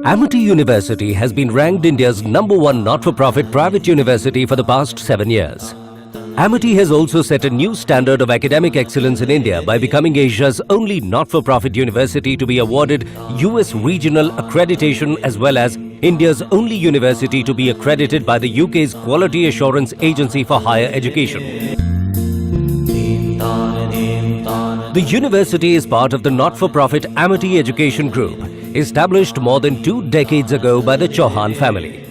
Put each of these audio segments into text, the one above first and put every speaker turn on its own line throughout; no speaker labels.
Amity University has been ranked India's #1 not-for-profit private university for the past 7 years. Amity has also set a new standard of academic excellence in India by becoming Asia's only not-for-profit university to be awarded US Regional Accreditation as well as India's only university to be accredited by the UK's Quality Assurance Agency for Higher Education. The university is part of the not-for-profit Amity Education Group, established more than 2 decades ago by the Chauhan family.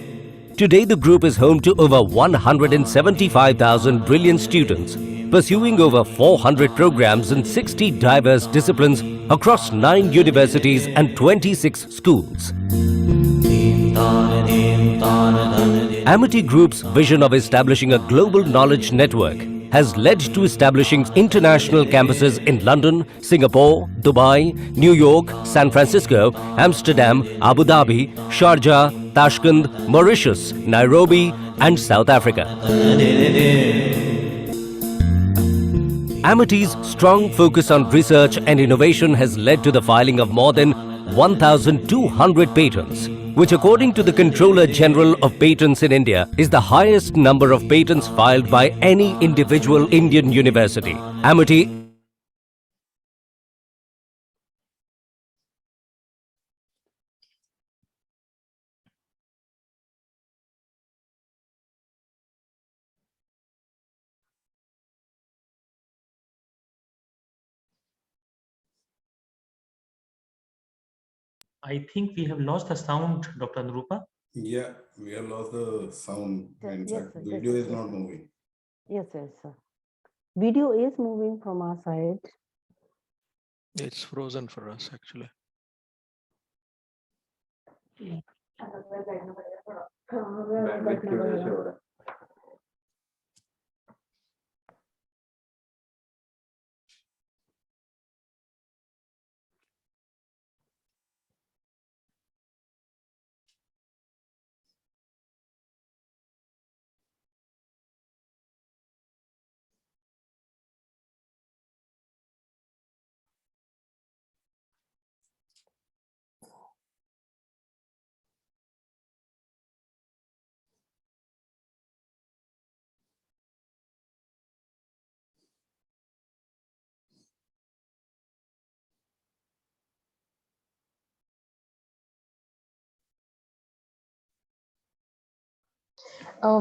Today, the group is home to over 175,000 brilliant students, pursuing over 400 programs in 60 diverse disciplines across 9 universities and 26 schools. Amity Group's vision of establishing a global knowledge network has led to establishing international campuses in London, Singapore, Dubai, New York, San Francisco, Amsterdam, Abu Dhabi, Sharjah, Tashkent, Mauritius, Nairobi and South Africa. Amity's strong focus on research and innovation has led to the filing of more than 1,200 patents, which according to the Controller General of Patents in India is the highest number of patents filed by any individual Indian university. Amity
I think we have lost the sound, Dr. Anurupa.
Yeah, we have lost the sound. In
Yes,
fact,
sir.
video
Yes,
is
sir.
not moving.
Yes, sir. Video is moving from our side.
It's frozen for us actually.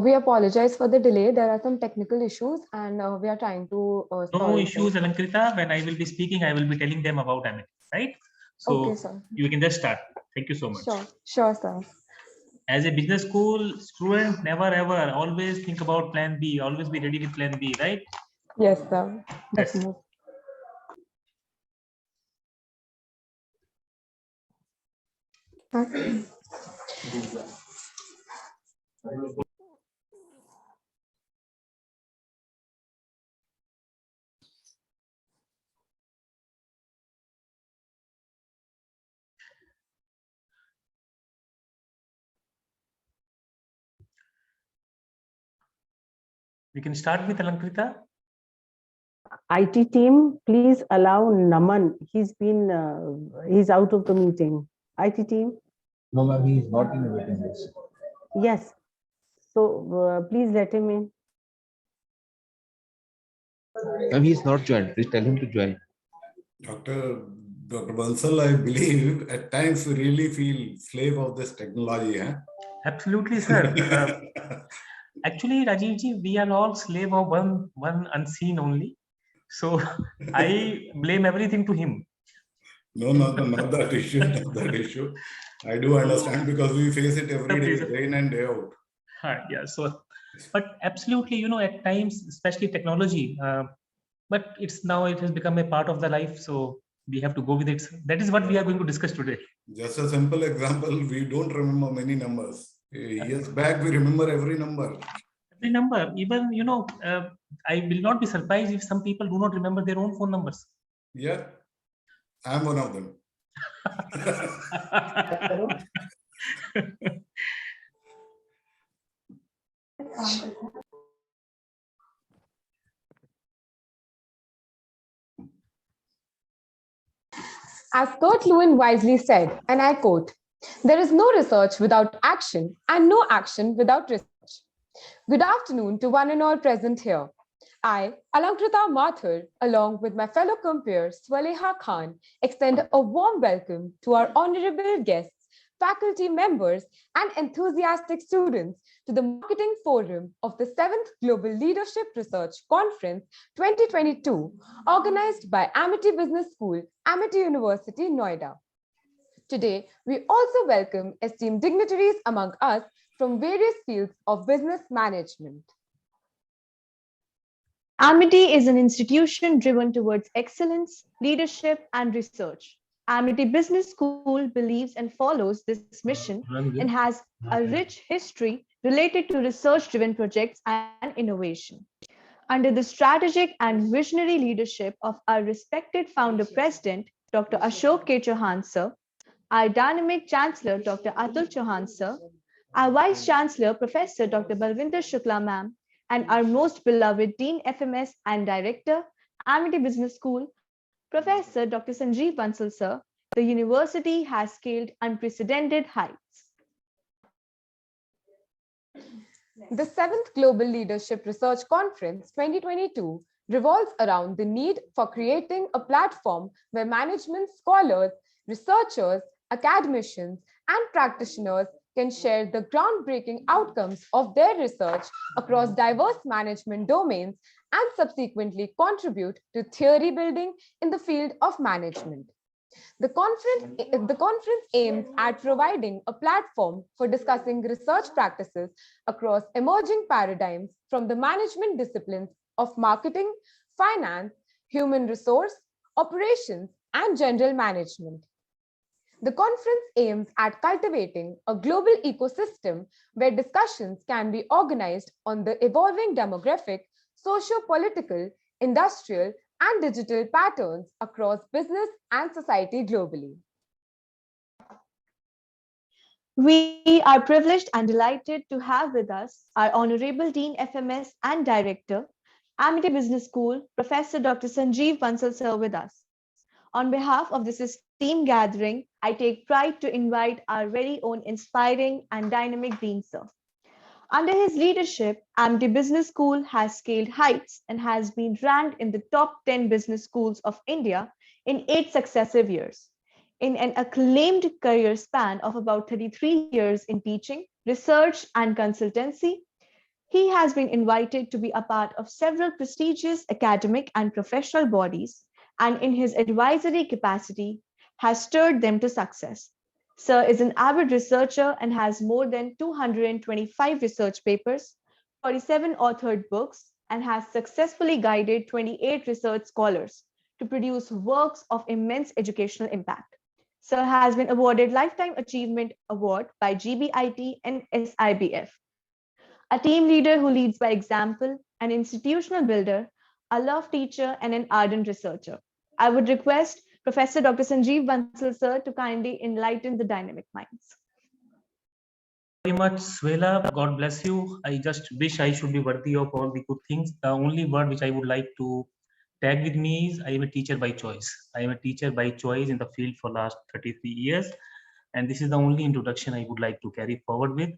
We apologize for the delay. There are some technical issues and we are trying to
No
solve
issues,
them.
Alankrita. When I will be speaking, I will be telling them about Amity, right? So
Okay, sir.
you can just start. Thank you so much.
Sure, sir.
As a business school student, never ever always think about plan B. Always be ready with plan B, right?
Yes, sir.
Yes.
Definitely.
We can start with Alankrita.
IT team, please allow Naman. He's out of the meeting. IT team.
No, ma'am, he is not in the waiting list.
Yes. So please let him in.
Ma'am, he is not joined. Please tell him to join.
Dr. Bansal, I believe at times we really feel slave of this technology. Huh?
Absolutely, sir. Actually, Rajiv ji, we are all slave of one unseen only. So I blame everything to him.
No, not that issue. Not that issue. I do understand because we face it every day, day in and day out.
Yeah. So, but absolutely, at times, especially technology, but it has become a part of the life. So we have to go with it. That is what we are going to discuss today.
Just a simple example, we don't remember many numbers. Years back, we remember every number.
Every number, even, I will not be surprised if some people do not remember their own phone numbers.
Yeah, I'm one of them.
As Kurt Lewin wisely said, and I quote, "There is no research without action and no action without research." Good afternoon to one and all present here. I, Alankrita Mathur, along with my fellow compeer Swaleha Khan, extend a warm welcome to our honorable guests, faculty members, and enthusiastic students to the Marketing Forum of the 7th Global Leadership Research Conference 2022, organized by Amity Business School, Amity University, Noida. Today, we also welcome esteemed dignitaries among us from various fields of business management.
Amity is an institution driven towards excellence, leadership, and research. Amity Business School believes and follows this mission and has a rich history related to research-driven projects and innovation. Under the strategic and visionary leadership of our respected founder-president, Dr. Ashok K. Chauhan sir, our dynamic chancellor, Dr. Atul Chauhan sir, our vice-chancellor, Professor Dr. Balvinder Shukla ma'am, and our most beloved Dean FMS and Director, Amity Business School, Professor Dr. Sanjeev Bansal sir, the university has scaled unprecedented heights.
The 7th Global Leadership Research Conference 2022 revolves around the need for creating a platform where management scholars, researchers, academicians, and practitioners can share the groundbreaking outcomes of their research across diverse management domains and subsequently contribute to theory building in the field of management. The conference aims at providing a platform for discussing research practices across emerging paradigms from the management disciplines of marketing, finance, human resource, operations, and general management. The conference aims at cultivating a global ecosystem where discussions can be organized on the evolving demographic, socio-political, industrial, and digital patterns across business and society globally.
We are privileged and delighted to have with us our Honorable Dean FMS and Director, Amity Business School, Professor Dr. Sanjeev Bansal sir with us. On behalf of this esteemed gathering, I take pride to invite our very own inspiring and dynamic Dean sir. Under his leadership, Amity Business School has scaled heights and has been ranked in the top 10 business schools of India in 8 successive years. In an acclaimed career span of about 33 years in teaching, research, and consultancy, he has been invited to be a part of several prestigious academic and professional bodies, and in his advisory capacity, has stirred them to success. Sir is an avid researcher and has more than 225 research papers, 47 authored books, and has successfully guided 28 research scholars to produce works of immense educational impact. Sir has been awarded Lifetime Achievement Award by GBIT and SIBF. A team leader who leads by example, an institutional builder, a love teacher, and an ardent researcher. I would request Professor Dr. Sanjeev Bansal sir to kindly enlighten the dynamic minds.
Very much, Swela. God bless you. I just wish I should be worthy of all the good things. The only word which I would like to tag with me is I am a teacher by choice. I am a teacher by choice in the field for last 33 years. And this is the only introduction I would like to carry forward with.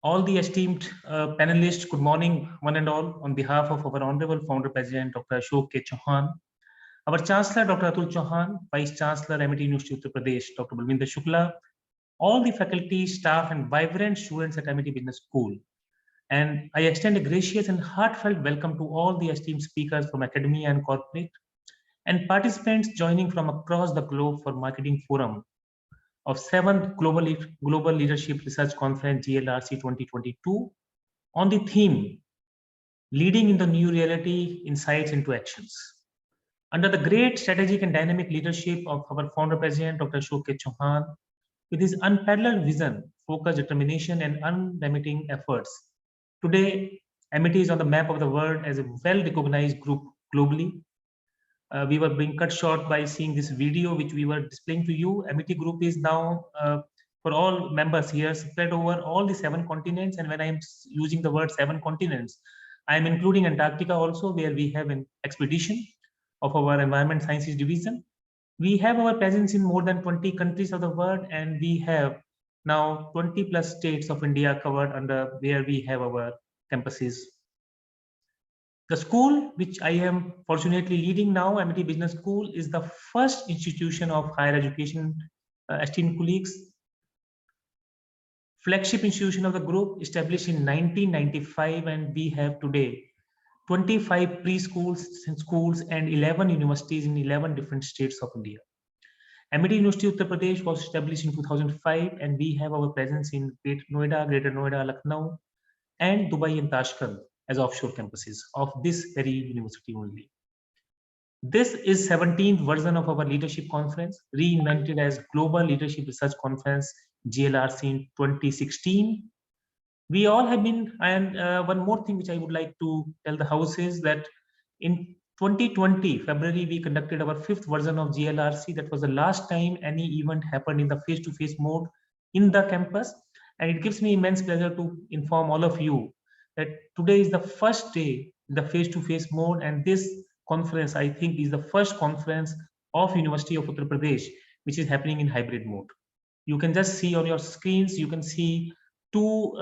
All the esteemed panelists, good morning, one and all. On behalf of our Honorable Founder President, Dr. Ashok K. Chauhan, our Chancellor, Dr. Atul Chauhan, Vice Chancellor, Amity University, Uttar Pradesh, Dr. Balvinder Shukla, all the faculty, staff, and vibrant students at Amity Business School. And I extend a gracious and heartfelt welcome to all the esteemed speakers from academia and corporate, and participants joining from across the globe for Marketing Forum of 7th Global Leadership Research Conference GLRC 2022 on the theme, Leading in the New Reality, Insights into Actions. Under the great strategic and dynamic leadership of our founder president, Dr. Ashok K. Chauhan, with his unparalleled vision, focus, determination, and unremitting efforts, today, Amity is on the map of the world as a well-recognized group globally. We were being cut short by seeing this video, which we were displaying to you. Amity Group is now, for all members here, spread over all the 7 continents. And when I'm using the word 7 continents, I'm including Antarctica also, where we have an expedition. of our Environment Sciences Division. We have our presence in more than 20 countries of the world, and we have now 20 plus states of India covered under where we have our campuses. The school, which I am fortunately leading now, Amity Business School, is the first institution of higher education, esteemed colleagues, flagship institution of the group, established in 1995, and we have today 25 preschools and schools and 11 universities in 11 different states of India. Amity University Uttar Pradesh was established in 2005, and we have our presence in Greater Noida, Lucknow, and Dubai and Tashkent as offshore campuses of this very university only. This is 17th version of our leadership conference, reinvented as Global Leadership Research Conference, GLRC in 2016. We all have been, and one more thing which I would like to tell the house is that in 2020, February, we conducted our 5th version of GLRC. That was the last time any event happened in the face-to-face mode in the campus. And it gives me immense pleasure to inform all of you that today is the first day in the face-to-face mode, and this conference, I think, is the first conference of University of Uttar Pradesh, which is happening in hybrid mode. You can just see on your screens, you can see two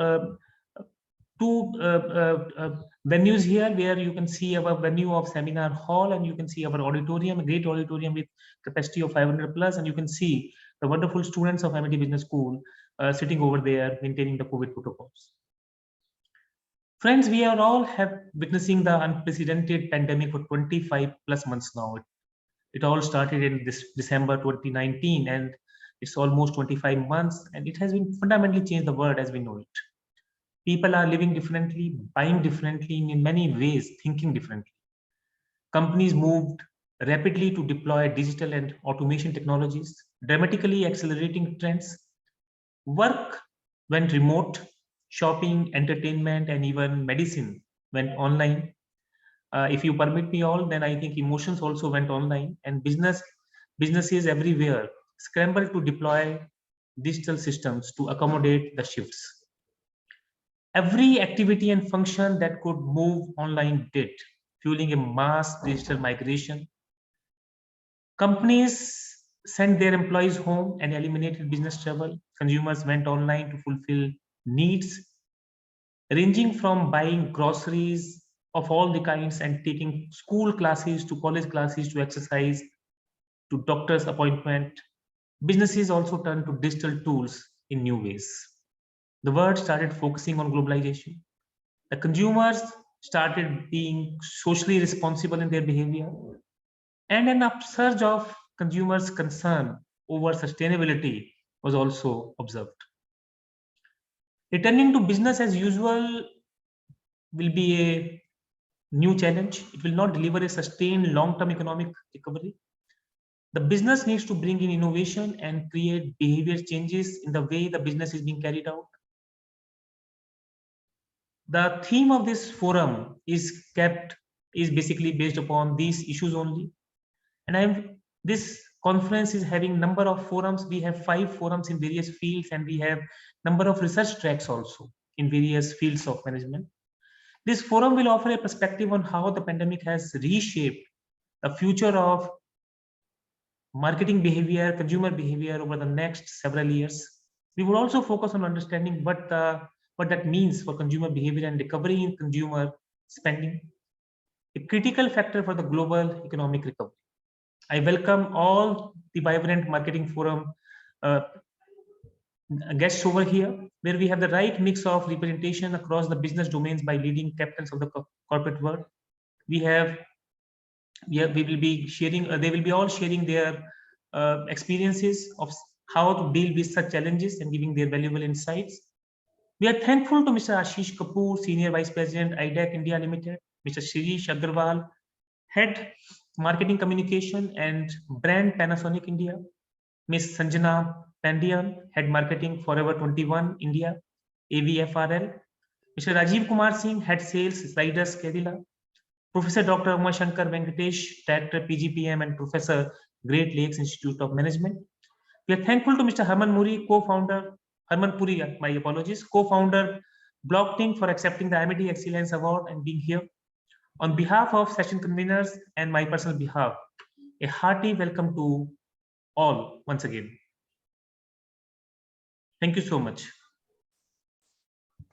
venues here, where you can see our venue of seminar hall, and you can see our auditorium, a great auditorium with capacity of 500 plus, and you can see the wonderful students of Amity Business School sitting over there maintaining the COVID protocols. Friends, we are all witnessing the unprecedented pandemic for 25 plus months now. It all started in this December 2019, and it's almost 25 months, and it has been fundamentally changed the world as we know it. People are living differently, buying differently, in many ways, thinking differently. Companies moved rapidly to deploy digital and automation technologies, dramatically accelerating trends. Work went remote, shopping, entertainment, and even medicine went online. If you permit me all, then I think emotions also went online, and businesses everywhere scrambled to deploy digital systems to accommodate the shifts. Every activity and function that could move online did, fueling a mass digital migration. Companies sent their employees home and eliminated business travel. Consumers went online to fulfill needs, ranging from buying groceries of all the kinds and taking school classes to college classes to exercise to doctor's appointment. Businesses also turned to digital tools in new ways. The world started focusing on globalization. The consumers started being socially responsible in their behavior, and an upsurge of consumers' concern over sustainability was also observed. Returning to business as usual will be a new challenge. It will not deliver a sustained long-term economic recovery. The business needs to bring in innovation and create behavior changes in the way the business is being carried out. The theme of this forum is basically based upon these issues only. And this conference is having number of forums. We have 5 forums in various fields, and we have number of research tracks also in various fields of management. This forum will offer a perspective on how the pandemic has reshaped the future of marketing behavior, consumer behavior over the next several years. We will also focus on understanding what that means for consumer behavior and recovery in consumer spending, a critical factor for the global economic recovery. I welcome all the vibrant marketing forum guests over here, where we have the right mix of representation across the business domains by leading captains of the corporate world. We will be sharing, they will be all sharing their experiences of how to deal with such challenges and giving their valuable insights. We are thankful to Mr. Ashish Kapoor, Senior Vice President, IDEC India Limited, Mr. Shirish Agarwal, Head Marketing Communication and Brand Panasonic India, Ms. Sanjana Pandian, Head Marketing Forever 21 India, AVFRL, Mr. Rajiv Kumar Singh, Head Sales, Sliders Kerala, Professor Dr. Uma Shankar Venkatesh, Director PGPM and Professor, Great Lakes Institute of Management. We are thankful to Mr. Harman Puri, my apologies, co-founder, Blockting, for accepting the Amity Excellence Award and being here. On behalf of session conveners and my personal behalf, a hearty welcome to all once again. Thank you so much.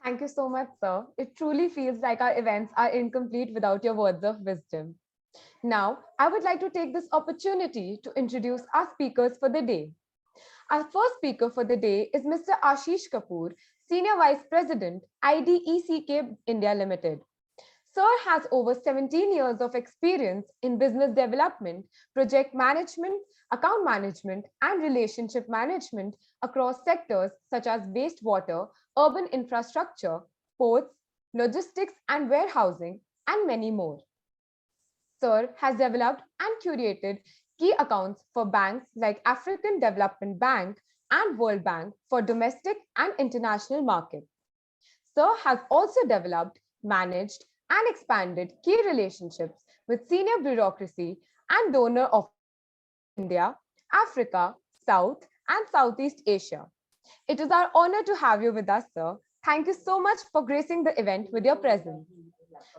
Thank you so much, sir. It truly feels like our events are incomplete without your words of wisdom. Now, I would like to take this opportunity to introduce our speakers for the day. Our first speaker for the day is Mr. Ashish Kapoor, Senior Vice President, IDECK India Limited. Sir has over 17 years of experience in business development, project management, account management, and relationship management across sectors such as wastewater, urban infrastructure, ports, logistics and warehousing, and many more. Sir has developed and curated key accounts for banks like African Development Bank and World Bank for domestic and international markets. Sir has also developed, managed, and expanded key relationships with senior bureaucracy and donor of India, Africa, South, and Southeast Asia. It is our honor to have you with us, sir. Thank you so much for gracing the event with your presence.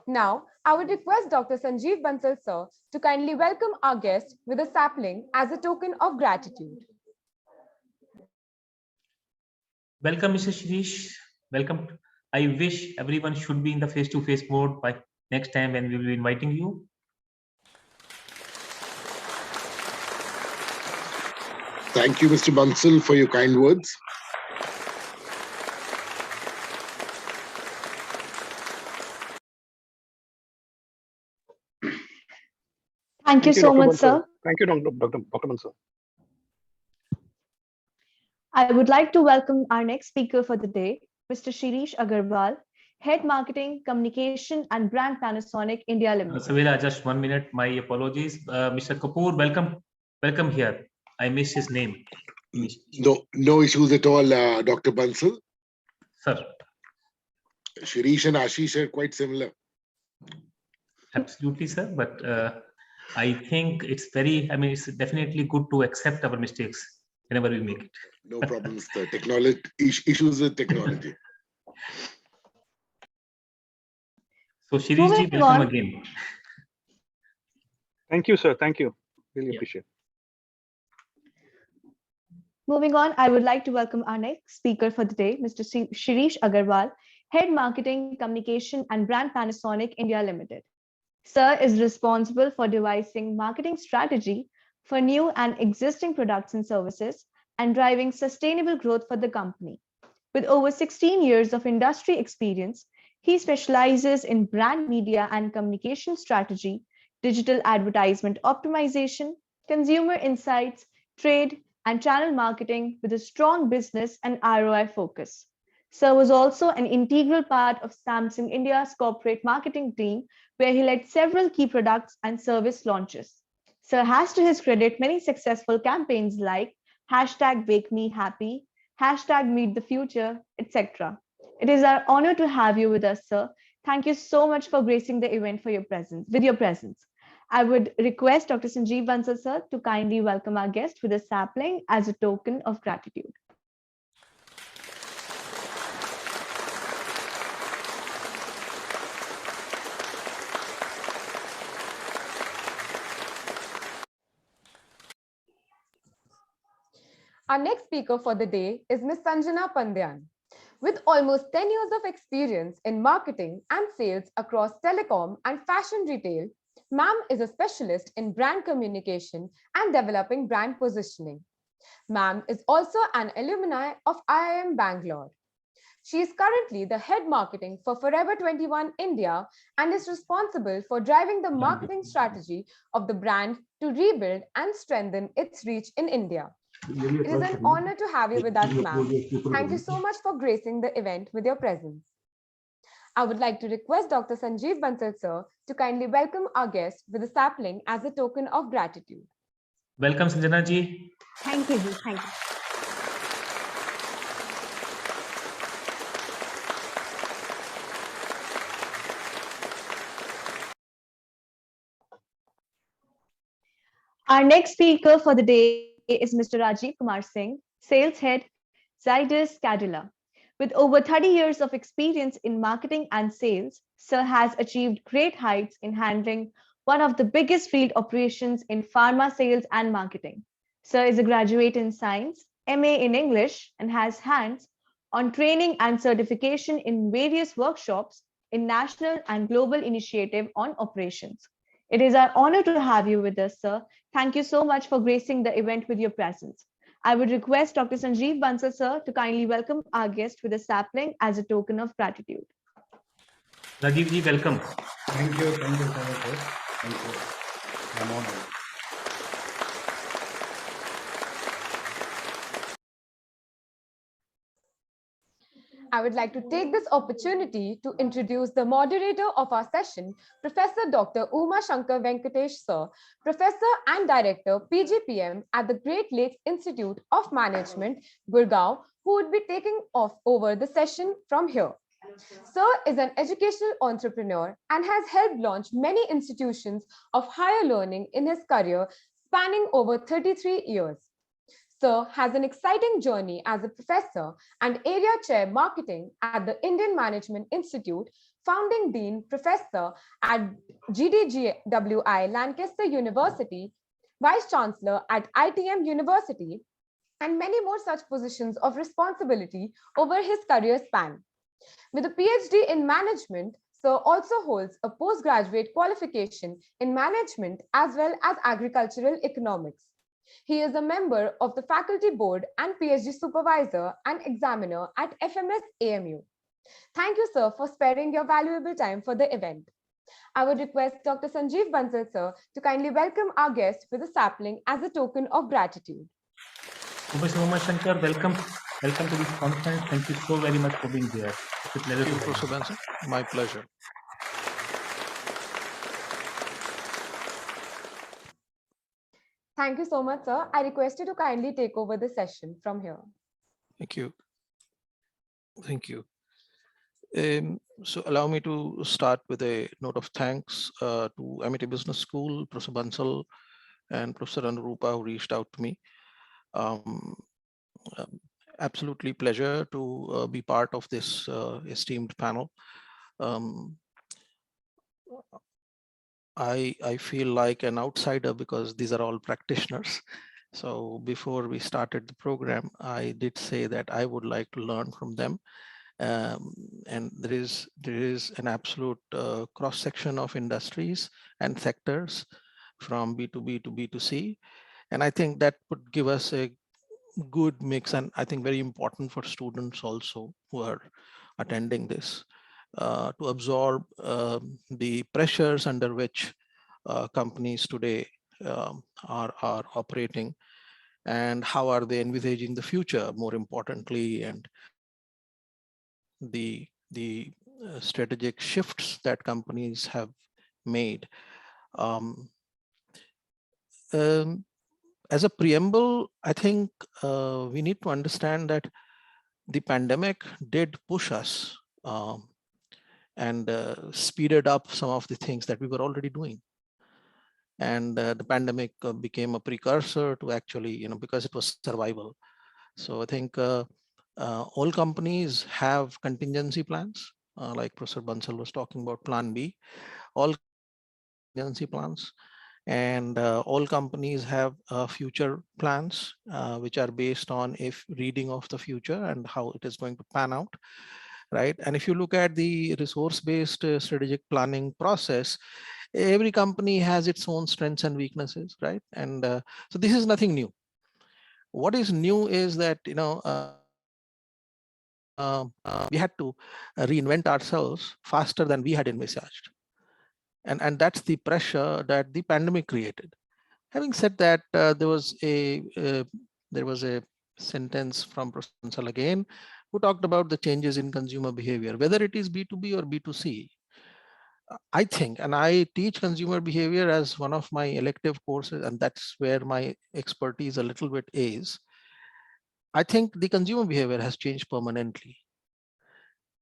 Now, I would request Dr. Sanjeev Bansal, sir, to kindly welcome our guest with a sapling as a token of gratitude.
Welcome, Mr. Shirish. Welcome. I wish everyone should be in the face-to-face mode by next time when we will be inviting you.
Thank you, Mr. Bansal, for your kind words.
Thank you so
Dr.
much,
Bansal.
sir.
Thank you, Dr. Bansal.
I would like to welcome our next speaker for the day, Mr. Shirish Agarwal, Head Marketing, Communication and Brand Panasonic India Limited.
Savila, just 1 minute. My apologies. Mr. Kapoor, welcome here. I missed his name.
No issues at all, Dr. Bansal.
Sir.
Shirish and Ashish are quite similar.
Absolutely, sir. But I think it's it's definitely good to accept our mistakes whenever we make it.
No problems. The technology issues with technology.
So Shirish ji, welcome again.
Thank you, sir. Thank you. Really appreciate it.
Moving on, I would like to welcome our next speaker for the day, Mr. Shirish Agarwal, Head Marketing, Communication and Brand Panasonic India Limited. Sir is responsible for devising marketing strategy for new and existing products and services and driving sustainable growth for the company. With over 16 years of industry experience, he specializes in brand media and communication strategy, digital advertisement optimization, consumer insights, trade, and channel marketing with a strong business and ROI focus. Sir was also an integral part of Samsung India's corporate marketing team, where he led several key products and service launches. Sir has to his credit many successful campaigns like #WakeMeHappy, #MeetTheFuture, etc. It is our honor to have you with us, sir. Thank you so much for gracing the event with your presence. I would request Dr. Sanjeev Bansal, sir, to kindly welcome our guest with a sapling as a token of gratitude.
Our next speaker for the day is Ms. Sanjana Pandyan. With almost 10 years of experience in marketing and sales across telecom and fashion retail, Ma'am is a specialist in brand communication and developing brand positioning. Ma'am is also an alumni of IIM Bangalore. She is currently the head marketing for Forever 21 India and is responsible for driving the marketing strategy of the brand to rebuild and strengthen its reach in India. It is an honor to have you with us, ma'am. Thank you so much for gracing the event with your presence. I would like to request Dr. Sanjeev Bansal, sir, to kindly welcome our guest with a sapling as a token of gratitude.
Welcome, Sanjana ji.
Thank you. Thank you. Our next speaker for the day is Mr. Rajiv Kumar Singh, Sales Head, Zydus Cadila. With over 30 years of experience in marketing and sales, Sir has achieved great heights in handling one of the biggest field operations in pharma sales and marketing. Sir is a graduate in science, MA in English, and has hands on training and certification in various workshops in national and global initiative on operations. It is our honor to have you with us, sir. Thank you so much for gracing the event with your presence. I would request Dr. Sanjeev Bansal, sir, to kindly welcome our guest with a sapling as a token of gratitude.
Rajiv ji, welcome.
Thank you so much, sir. Thank you. I'm honored.
I would like to take this opportunity to introduce the moderator of our session, Professor Dr. Uma Shankar Venkatesh, sir, Professor and Director, PGPM at the Great Lakes Institute of Management, Gurgaon, who would be taking over the session from here. Sir is an educational entrepreneur and has helped launch many institutions of higher learning in his career, spanning over 33 years. Sir has an exciting journey as a professor and area chair marketing at the Indian Management Institute, founding dean professor at GDGWI Lancaster University, vice chancellor at ITM University, and many more such positions of responsibility over his career span. With a PhD in management, Sir also holds a postgraduate qualification in management as well as agricultural economics. He is a member of the faculty board and PhD supervisor and examiner at FMS AMU. Thank you, sir, for sparing your valuable time for the event. I would request Dr. Sanjeev Bansal, sir, to kindly welcome our guest with a sapling as a token of gratitude.
Professor Uma Shankar, welcome. Welcome to this conference. Thank you so very much for being here. It's a pleasure.
Thank you, Professor Bansal. My pleasure.
Thank you so much, sir. I request you to kindly take over the session from here.
Thank you. Thank you. So allow me to start with a note of thanks to Amity Business School, Professor Bansal, and Professor Anurupa, who reached out to me. Absolutely pleasure to be part of this esteemed panel. I feel like an outsider because these are all practitioners. So before we started the program, I did say that I would like to learn from them. And there is an absolute cross section of industries and sectors from B2B to B2C. And I think that would give us a good mix, and I think very important for students also who are attending this. To absorb the pressures under which companies today are operating, and how are they envisaging the future, more importantly, and the strategic shifts that companies have made. As a preamble, I think we need to understand that the pandemic did push us and speeded up some of the things that we were already doing. And the pandemic became a precursor to actually, because it was survival. So I think all companies have contingency plans, like Professor Bansal was talking about Plan B, all contingency plans. And all companies have future plans, which are based on a reading of the future and how it is going to pan out. Right. And if you look at the resource-based strategic planning process, every company has its own strengths and weaknesses, right? And so this is nothing new. What is new is that, we had to reinvent ourselves faster than we had envisaged. And that's the pressure that the pandemic created. Having said that, there was a sentence from Professor Bansal again, who talked about the changes in consumer behavior, whether it is B2B or B2C. I think, and I teach consumer behavior as one of my elective courses, and that's where my expertise a little bit is. I think the consumer behavior has changed permanently,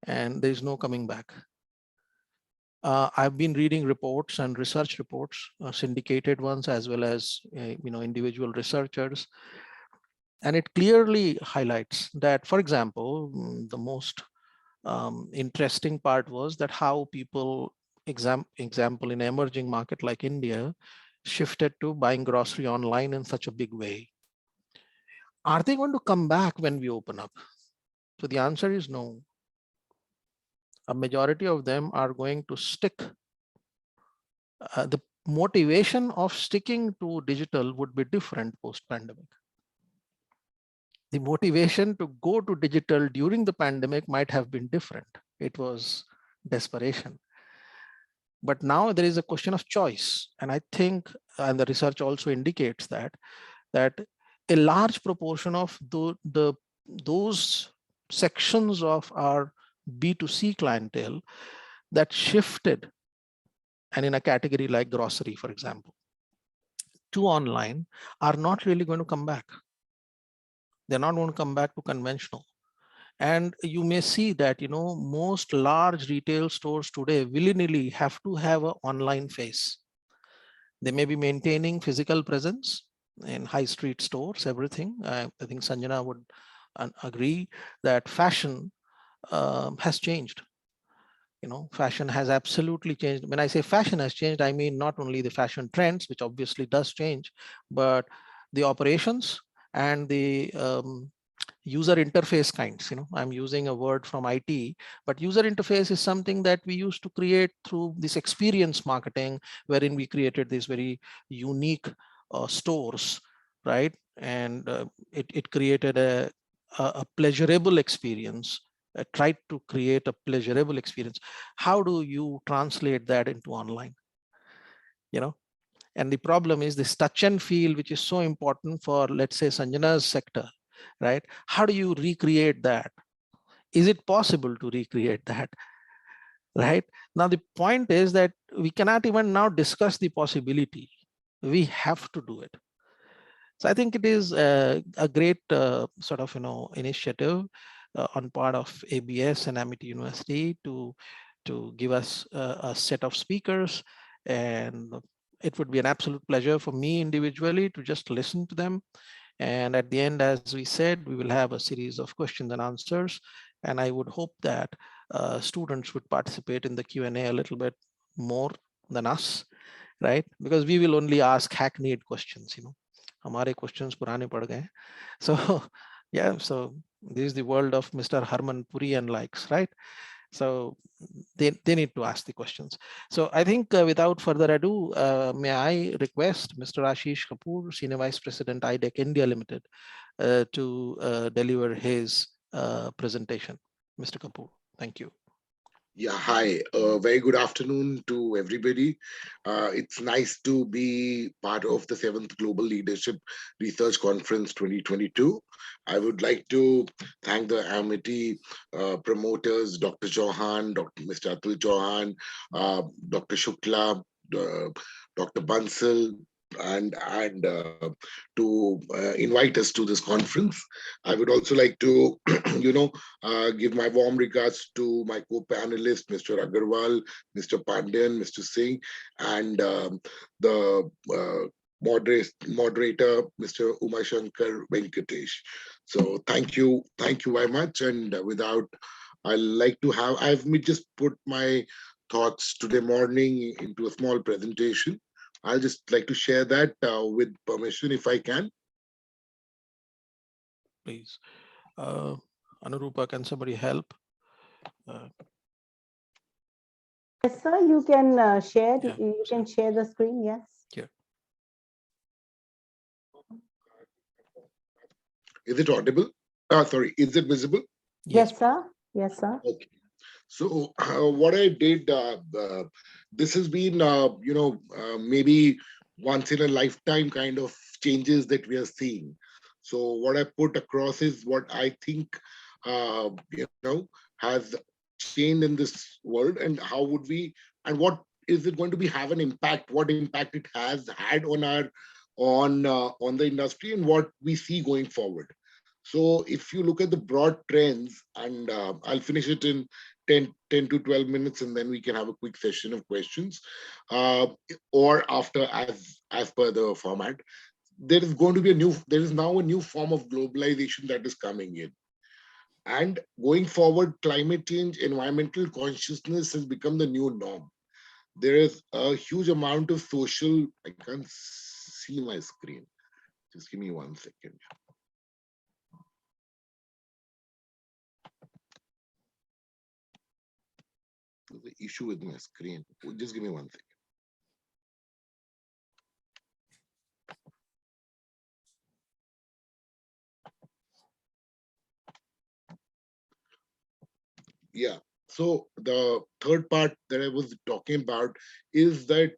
and there's no coming back. I've been reading reports and research reports, syndicated ones, as well as individual researchers. And it clearly highlights that, for example, the most interesting part was that how people, example in an emerging market like India, shifted to buying grocery online in such a big way. Are they going to come back when we open up? So the answer is no. A majority of them are going to stick. The motivation of sticking to digital would be different post-pandemic. The motivation to go to digital during the pandemic might have been different. It was desperation. But now there is a question of choice. And I think, and the research also indicates that a large proportion of those sections of our B2C clientele that shifted, and in a category like grocery, for example, to online, are not really going to come back. They're not going to come back to conventional. And you may see that, most large retail stores today willy-nilly have to have an online face. They may be maintaining physical presence in high street stores, everything. I think Sanjana would agree that fashion has changed. Fashion has absolutely changed. When I say fashion has changed, I mean not only the fashion trends, which obviously does change, but the operations and the user interface kinds. I'm using a word from IT, but user interface is something that we used to create through this experience marketing, wherein we created these very unique stores, right? And it created a pleasurable experience. Tried to create a pleasurable experience. How do you translate that into online? And the problem is this touch and feel, which is so important for, let's say, Sanjana's sector, right? How do you recreate that? Is it possible to recreate that? Right? Now, the point is that we cannot even now discuss the possibility. We have to do it. So I think it is a great sort of, initiative on part of ABS and Amity University to give us a set of speakers, and it would be an absolute pleasure for me individually to just listen to them. And at the end, as we said, we will have a series of questions and answers. And I would hope that students would participate in the Q&A a little bit more than us, right? Because we will only ask hackneyed questions, Hamare questions purane pad gaye. So yeah, so this is the world of Mr. Harman Puri and likes, right? So they need to ask the questions. So I think without further ado, may I request Mr. Ashish Kapoor, Senior Vice President, IDEC India Limited, to deliver his presentation. Mr. Kapoor, thank you.
Yeah, hi. Very good afternoon to everybody. It's nice to be part of the 7th Global Leadership Research Conference 2022. I would like to thank the Amity promoters, Dr. Chauhan, Mr. Atul Chauhan, Dr. Shukla, Dr. Bansal, and to invite us to this conference. I would also like to, give my warm regards to my co-panelists, Mr. Agarwal, Mr. Pandian, Mr. Singh, and the moderator, Mr. Umashankar Venkatesh. So thank you very much. And I've just put my thoughts today morning into a small presentation. I'll just like to share that with permission, if I can.
Please. Anurupa, can somebody help?
Yes, sir, you can share.
Yeah,
you can share the screen, yes.
Yeah.
Is it audible? Sorry, is it visible?
Yes, sir. Yes, sir.
Okay. So what I did, this has been, maybe once in a lifetime kind of changes that we are seeing. So what I put across is what I think, has changed in this world, and how would we, and what is it going to have an impact, what impact it has had on the industry, and what we see going forward. So if you look at the broad trends, and I'll finish it in 10 to 12 minutes, and then we can have a quick session of questions, or after, as per the format. there is now a new form of globalization that is coming in. And going forward, climate change, environmental consciousness has become the new norm. There is a huge amount of social, I can't see my screen. Just give me 1 second. There's an issue with my screen. Just give me 1 second. Yeah. So the third part that I was talking about is that,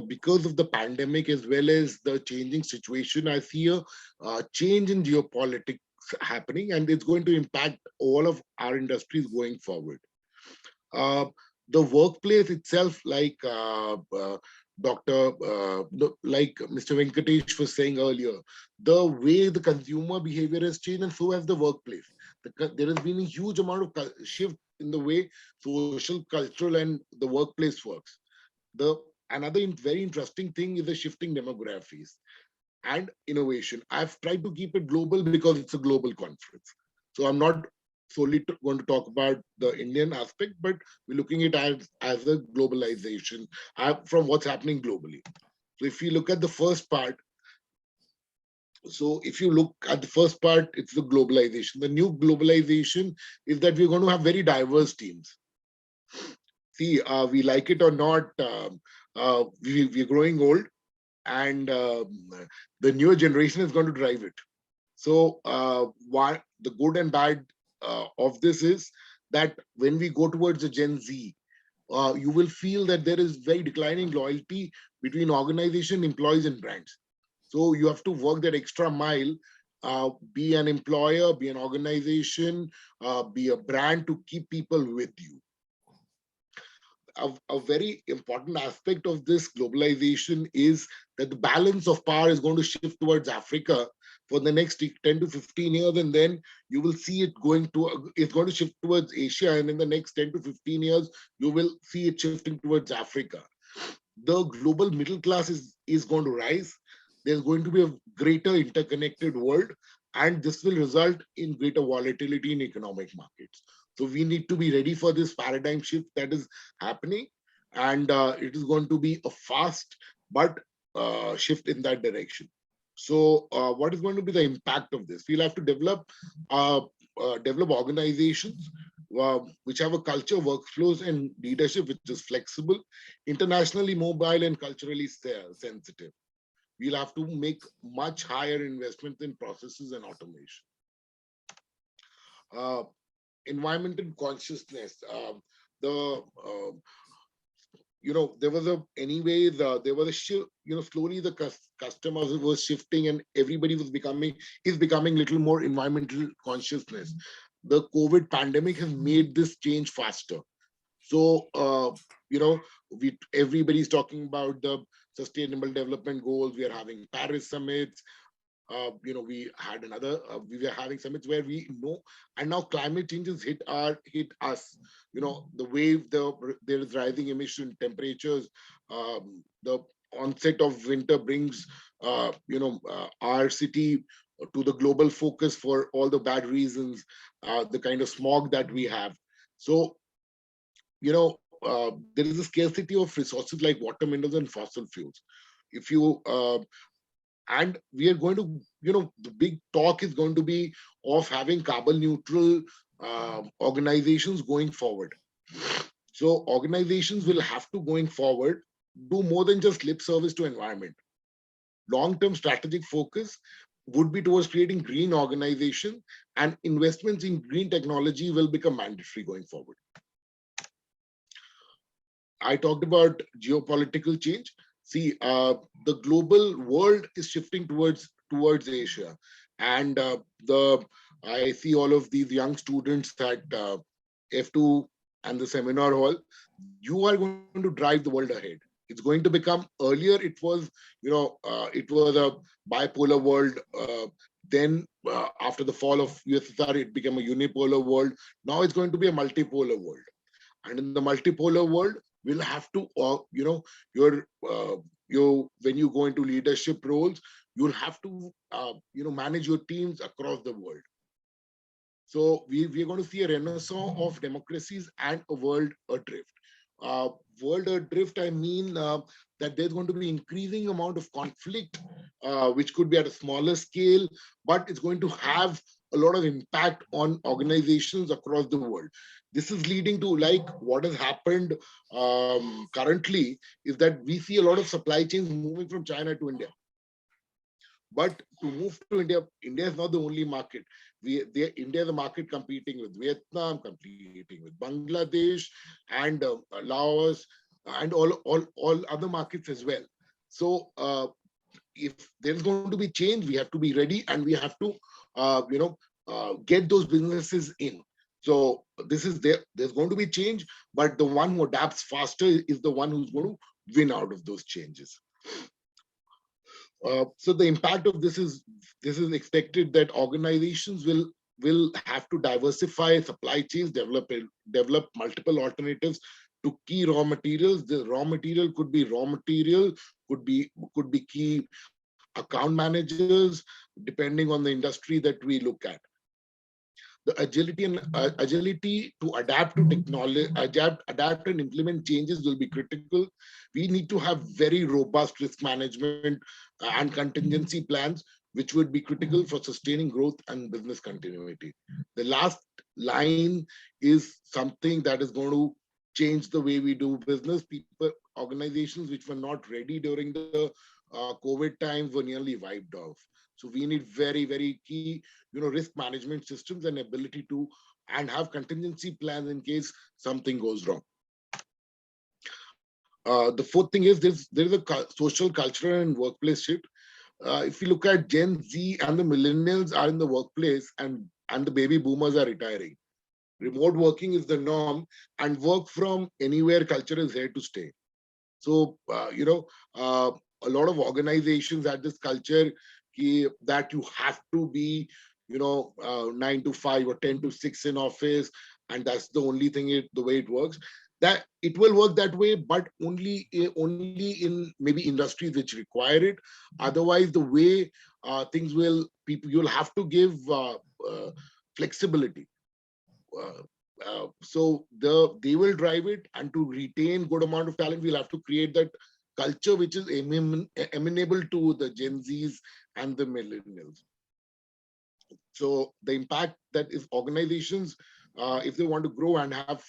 because of the pandemic as well as the changing situation, I see a change in geopolitics happening, and it's going to impact all of our industries going forward. The workplace itself, like like Mr. Venkatesh was saying earlier, the way the consumer behavior has changed, and so has the workplace. There has been a huge amount of shift in the way social, cultural, and the workplace works. Another very interesting thing is the shifting demographics and innovation. I've tried to keep it global because it's a global conference. So I'm not solely going to talk about the Indian aspect, but we're looking at it as a globalization from what's happening globally. So if you look at the first part, it's the globalization. The new globalization is that we're going to have very diverse teams. See, we like it or not, we're growing old, and the newer generation is going to drive it. So the good and bad of this is that when we go towards the Gen Z, you will feel that there is very declining loyalty between organization, employees, and brands. So you have to work that extra mile, be an employer, be an organization, be a brand to keep people with you. A very important aspect of this globalization is that the balance of power is going to shift towards Africa for the next 10 to 15 years, and then you will see it's going to shift towards Asia, and in the next 10 to 15 years, you will see it shifting towards Africa. The global middle class is going to rise. There's going to be a greater interconnected world, and this will result in greater volatility in economic markets. So we need to be ready for this paradigm shift that is happening, and it is going to be a fast but shift in that direction. So what is going to be the impact of this? We'll have to develop organizations which have a culture, workflows, and leadership which is flexible, internationally mobile, and culturally sensitive. We'll have to make much higher investments in processes and automation. Environmental consciousness. There was slowly the customers were shifting, and everybody is becoming little more environmental consciousness. The COVID pandemic has made this change faster. So, everybody's talking about the sustainable development goals. We are having Paris summits. We were having summits where we know, and now climate changes hit us. The wave, there is rising emission temperatures. The onset of winter brings, our city to the global focus for all the bad reasons, the kind of smog that we have. So, there is a scarcity of resources like water, minerals, and fossil fuels. And we are going to, the big talk is going to be of having carbon neutral organizations going forward. So organizations will have to, going forward, do more than just lip service to environment. Long-term strategic focus would be towards creating green organization, and investments in green technology will become mandatory going forward. I talked about geopolitical change. See, the global world is shifting towards Asia, and I see all of these young students at F2 and the seminar hall. You are going to drive the world ahead. It's going to become, earlier it was, it was a bipolar world. Then after the fall of USSR, it became a unipolar world. Now it's going to be a multipolar world. And in the multipolar world, we'll have to, your when you go into leadership roles, you'll have to manage your teams across the world. So we're going to see a renaissance of democracies and a world adrift. World adrift, I mean that there's going to be increasing amount of conflict, which could be at a smaller scale, but it's going to have a lot of impact on organizations across the world. This is leading to, like, what has happened currently is that we see a lot of supply chains moving from China to India. But to move to India, India is not the only market. India is a market competing with Vietnam, competing with Bangladesh, and Laos, and all other markets as well. So if there's going to be change, we have to be ready, and we have to get those businesses in. So there's going to be change, but the one who adapts faster is the one who's going to win out of those changes. So the impact of this is expected that organizations will have to diversify supply chains, develop multiple alternatives to key raw materials. The raw material could be could be key account managers, depending on the industry that we look at. The agility to adapt to technology, adapt and implement changes will be critical. We need to have very robust risk management and contingency plans, which would be critical for sustaining growth and business continuity. The last line is something that is going to change the way we do business. Organizations which were not ready during the COVID times were nearly wiped off. So we need very, very key, risk management systems and ability to have contingency plans in case something goes wrong. The fourth thing is there is a social, cultural, and workplace shift. If you look at Gen Z and the millennials are in the workplace, and the baby boomers are retiring. Remote working is the norm, and work from anywhere culture is here to stay. So, a lot of organizations had this culture that you have to be, 9 to 5 or 10 to 6 in office, and that's the only thing the way it works. That it will work that way, but only in maybe industries which require it. Otherwise, the way things you'll have to give flexibility. So they will drive it, and to retain good amount of talent, we'll have to create that culture which is amenable to the Gen Zs and the millennials. So the impact that is organizations, if they want to grow and have,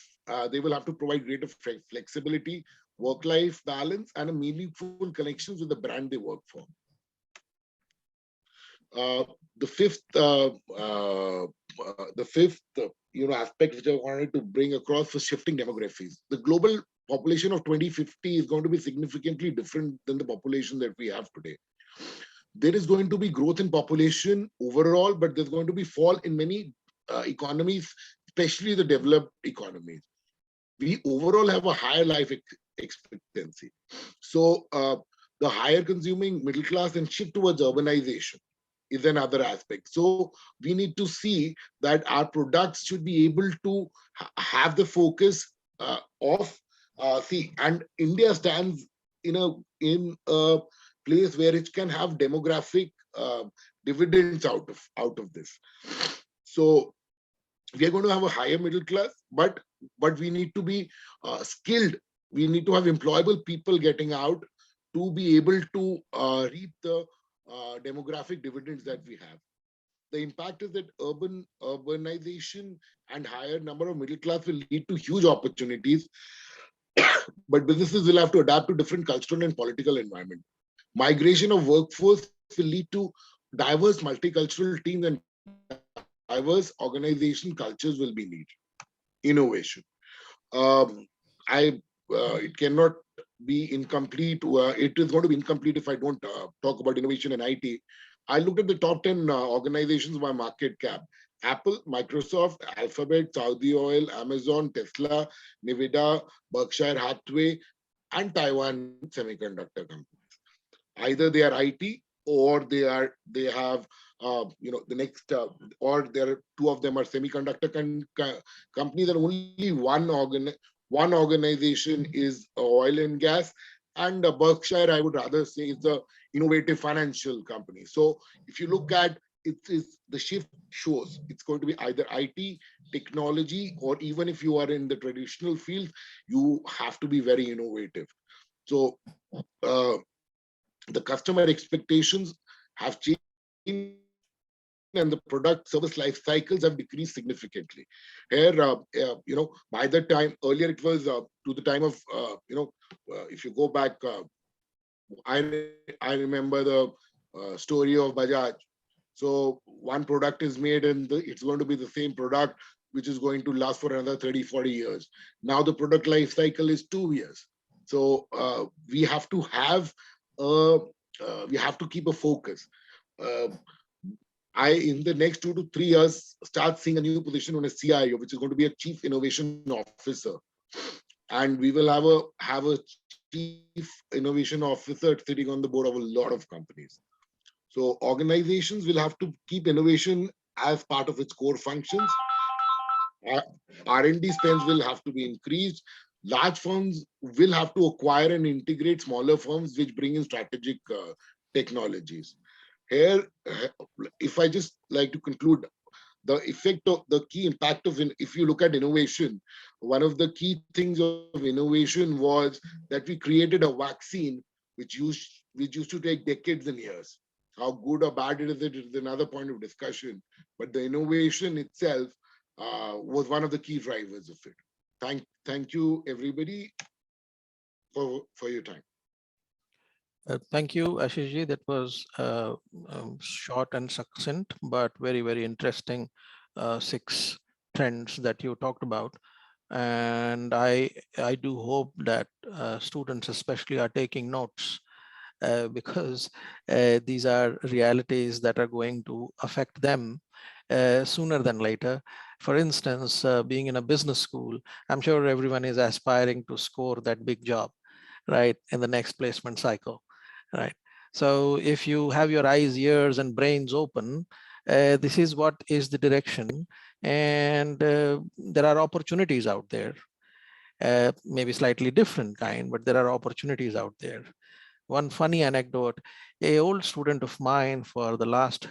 they will have to provide greater flexibility, work-life balance, and a meaningful connections with the brand they work for. The fifth aspect which I wanted to bring across was shifting demographics. The global population of 2050 is going to be significantly different than the population that we have today. There is going to be growth in population overall, but there's going to be fall in many economies, especially the developed economies. We overall have a higher life expectancy. So the higher consuming middle class and shift towards urbanization is another aspect. So we need to see that our products should be able to have the focus and India stands in a place where it can have demographic dividends out of this. So we are going to have a higher middle class, but we need to be skilled. We need to have employable people getting out to be able to reap the demographic dividends that we have. The impact is that urbanization and higher number of middle class will lead to huge opportunities, but businesses will have to adapt to different cultural and political environment. Migration of workforce will lead to diverse multicultural teams, and diverse organization cultures will be needed. Innovation. It cannot be incomplete. It is going to be incomplete if I don't talk about innovation in IT. I looked at the top 10 organizations by market cap. Apple, Microsoft, Alphabet, Saudi Oil, Amazon, Tesla, Nvidia, Berkshire Hathaway, and Taiwan semiconductor companies. Either they are IT or they have the next or there are two of them are semiconductor companies, and only one organization is oil and gas, And Berkshire, I would rather say, is the innovative financial company. So if you look at it, is the shift shows it's going to be either IT, technology, or even if you are in the traditional field, you have to be very innovative. So the customer expectations have changed, and the product service life cycles have decreased significantly. Here, by the time earlier it was to the time of, if you go back, I remember the story of Bajaj. So one product is made and it's going to be the same product which is going to last for another 30, 40 years. Now the product life cycle is 2 years. So we have to have, we have to keep a focus. In the next 2 to 3 years, start seeing a new position on a CIO, which is going to be a Chief Innovation Officer. And we will have a Chief Innovation Officer sitting on the board of a lot of companies. So organizations will have to keep innovation as part of its core functions. R&D spends will have to be increased. Large firms will have to acquire and integrate smaller firms which bring in strategic technologies. Here, if I just like to conclude, the effect of the key impact of, if you look at innovation, one of the key things of innovation was that we created a vaccine which used to take decades and years. How good or bad it is another point of discussion, but the innovation itself was one of the key drivers of it. Thank you everybody for your time.
Thank you, Ashishji. That was short and succinct, but very, very interesting 6 trends that you talked about. And I do hope that students especially are taking notes because these are realities that are going to affect them sooner than later. For instance, being in a business school, I'm sure everyone is aspiring to score that big job, right, in the next placement cycle. Right. So if you have your eyes, ears, and brains open, this is what is the direction. And there are opportunities out there, maybe slightly different kind, but there are opportunities out there. One funny anecdote, a old student of mine for the last,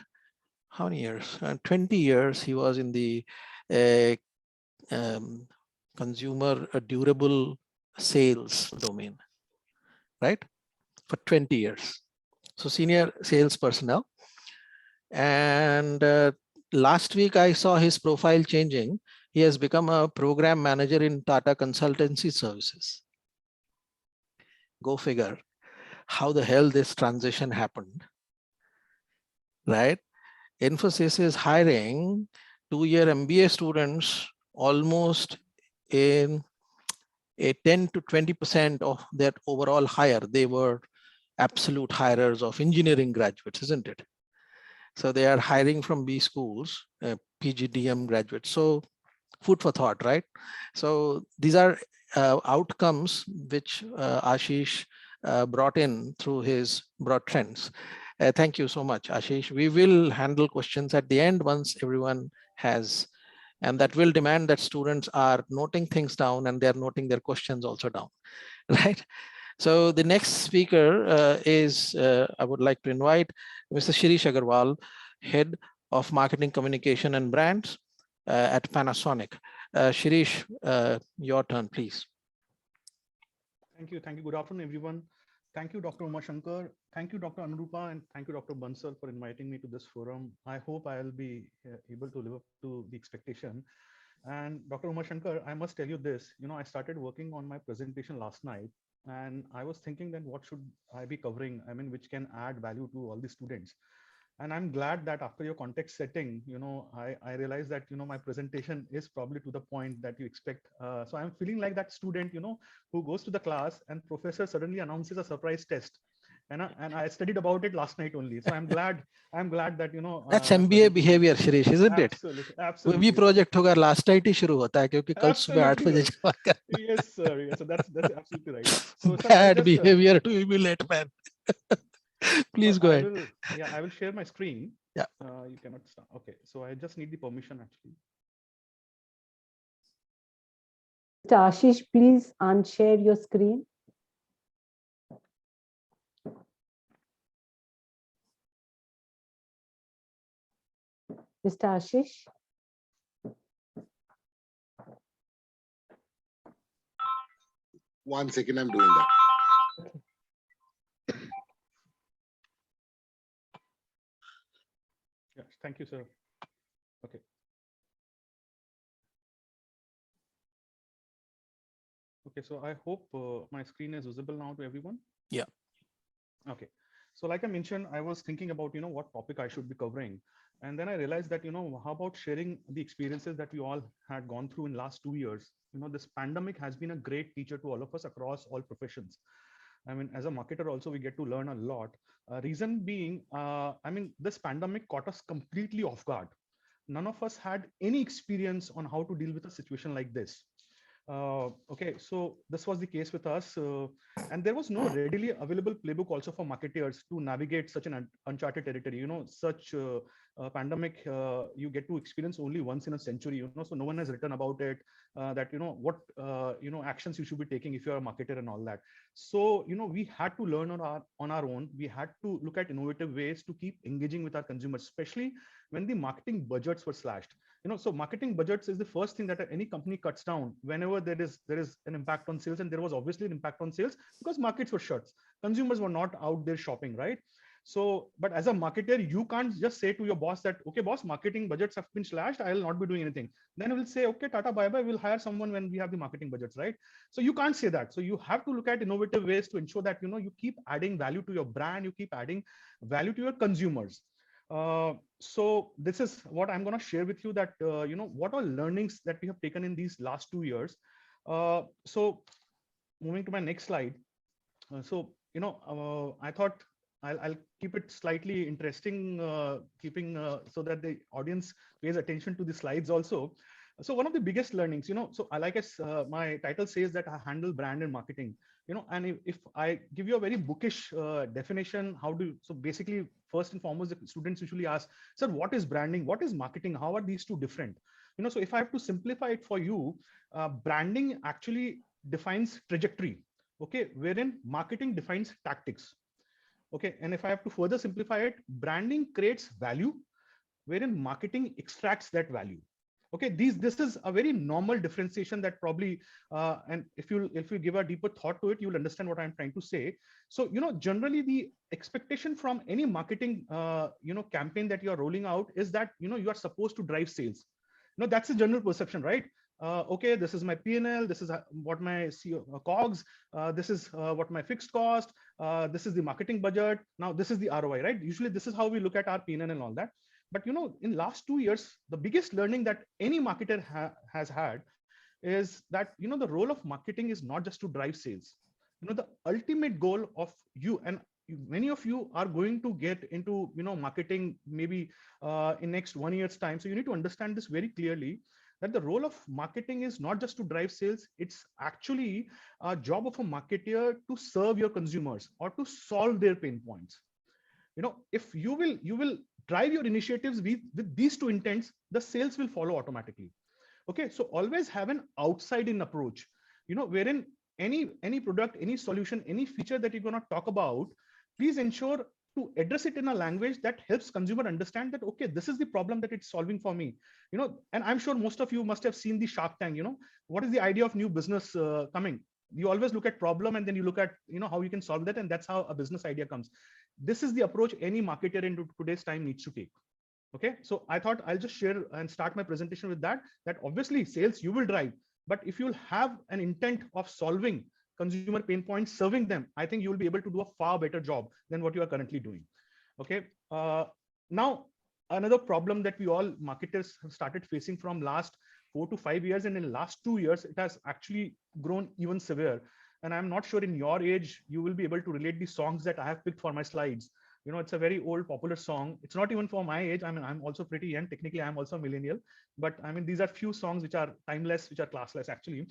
how many years? 20 years, he was in the consumer durable sales domain, right? For 20 years. So senior sales personnel. And last week I saw his profile changing. He has become a program manager in Tata Consultancy Services. Go figure how the hell this transition happened, right? Infosys is hiring 2-year MBA students almost in a 10 to 20% of their overall hire. They were absolute hirers of engineering graduates, isn't it? So they are hiring from B schools, PGDM graduates. So food for thought, right? So these are outcomes which Ashish brought in through his broad trends. Thank you so much, Ashish. We will handle questions at the end once everyone has, and that will demand that students are noting things down and they're noting their questions also down, right? So the next speaker is, I would like to invite Mr. Shirish Agarwal, Head of Marketing, Communication and Brands at Panasonic. Shirish, your turn, please.
Thank you. Thank you. Good afternoon, everyone. Thank you, Dr. Umashankar. Thank you, Dr. Anurupa, and thank you, Dr. Bansal, for inviting me to this forum. I hope I'll be able to live up to the expectation. And Dr. Umashankar, I must tell you this, I started working on my presentation last night, and I was thinking that what should I be covering? I mean, which can add value to all the students. And I'm glad that after your context setting, I realized that, my presentation is probably to the point that you expect. So I'm feeling like that student, who goes to the class and professor suddenly announces a surprise test. And I studied about it last night only. So I'm glad that,
That's MBA behavior, Shirish, isn't it?
Absolutely.
We project होगा last night ही शुरू होता है क्योंकि कल सुबह 8 बजे जमा करना.
Yes, sir. Yes, so that's absolutely right. So sir,
bad behavior to emulate, man. Please go ahead.
I will share my screen.
Yeah.
You cannot start. Okay. So I just need the permission actually.
Ashish, please unshare your screen. Mr. Ashish?
One second, I'm doing that.
Yes, thank you, sir. Okay. Okay, so I hope my screen is visible now to everyone.
Yeah.
Okay. So like I mentioned, I was thinking about, what topic I should be covering. And then I realized that, how about sharing the experiences that we all had gone through in last 2 years? This pandemic has been a great teacher to all of us across all professions. I mean, as a marketer also, we get to learn a lot. Reason being, this pandemic caught us completely off guard. None of us had any experience on how to deal with a situation like this. Okay, so this was the case with us, and there was no readily available playbook also for marketers to navigate such an uncharted territory. Such pandemic you get to experience only once in a century. So no one has written about it. That what actions you should be taking if you're a marketer and all that. So we had to learn on our own. We had to look at innovative ways to keep engaging with our consumers, especially when the marketing budgets were slashed. So marketing budgets is the first thing that any company cuts down whenever there is an impact on sales, and there was obviously an impact on sales because markets were shut. Consumers were not out there shopping, right? So, but as a marketer, you can't just say to your boss that, okay, boss, marketing budgets have been slashed, I will not be doing anything. Then we'll say, okay, Tata, bye bye, we'll hire someone when we have the marketing budgets, right? So you can't say that. So you have to look at innovative ways to ensure that you keep adding value to your brand, you keep adding value to your consumers. So this is what I'm going to share with you, that what are learnings that we have taken in these last 2 years. So moving to my next slide. I thought I'll keep it slightly interesting, so that the audience pays attention to the slides also. So one of the biggest learnings, so I my title says that I handle brand and marketing, and if I give you a very bookish definition, so basically, first and foremost, the students usually ask, sir, what is branding? What is marketing? How are these two different? So if I have to simplify it for you, branding actually defines trajectory, okay, wherein marketing defines tactics. Okay, and if I have to further simplify it, branding creates value, wherein marketing extracts that value. Okay, this is a very normal differentiation that probably, and if you give a deeper thought to it, you'll understand what I'm trying to say. So generally the expectation from any marketing campaign that you are rolling out is that you are supposed to drive sales. That's the general perception, right? Okay, this is my P&L, this is what my COGS, this is what my fixed cost, this is the marketing budget, now this is the ROI, right? Usually this is how we look at our P&L and all that. But in last 2 years, the biggest learning that any marketer has had is that the role of marketing is not just to drive sales. The ultimate goal of you, and many of you are going to get into marketing maybe in next 1 year's time. So you need to understand this very clearly, that the role of marketing is not just to drive sales. It's actually a job of a marketer to serve your consumers or to solve their pain points. If you will drive your initiatives with these two intents, the sales will follow automatically. Okay, so always have an outside-in approach, wherein any product, any solution, any feature that you're going to talk about, please ensure to address it in a language that helps consumer understand that, okay, this is the problem that it's solving for me. And I'm sure most of you must have seen the Shark Tank. What is the idea of new business coming? You always look at problem, and then you look at how you can solve that, and that's how a business idea comes. This is the approach any marketer in today's time needs to take. Okay, so I thought I'll just share and start my presentation with that obviously sales you will drive, but if you'll have an intent of solving consumer pain points, serving them, I think you will be able to do a far better job than what you are currently doing. Okay, now another problem that we all marketers have started facing from last 4 to 5 years, and in the last 2 years it has actually grown even severe. And I'm not sure in your age you will be able to relate the songs that I have picked for my slides. It's a very old popular song. It's not even for my age. I mean, I'm also pretty young. Technically, I'm also a millennial, but I mean, these are few songs which are timeless, which are classless actually.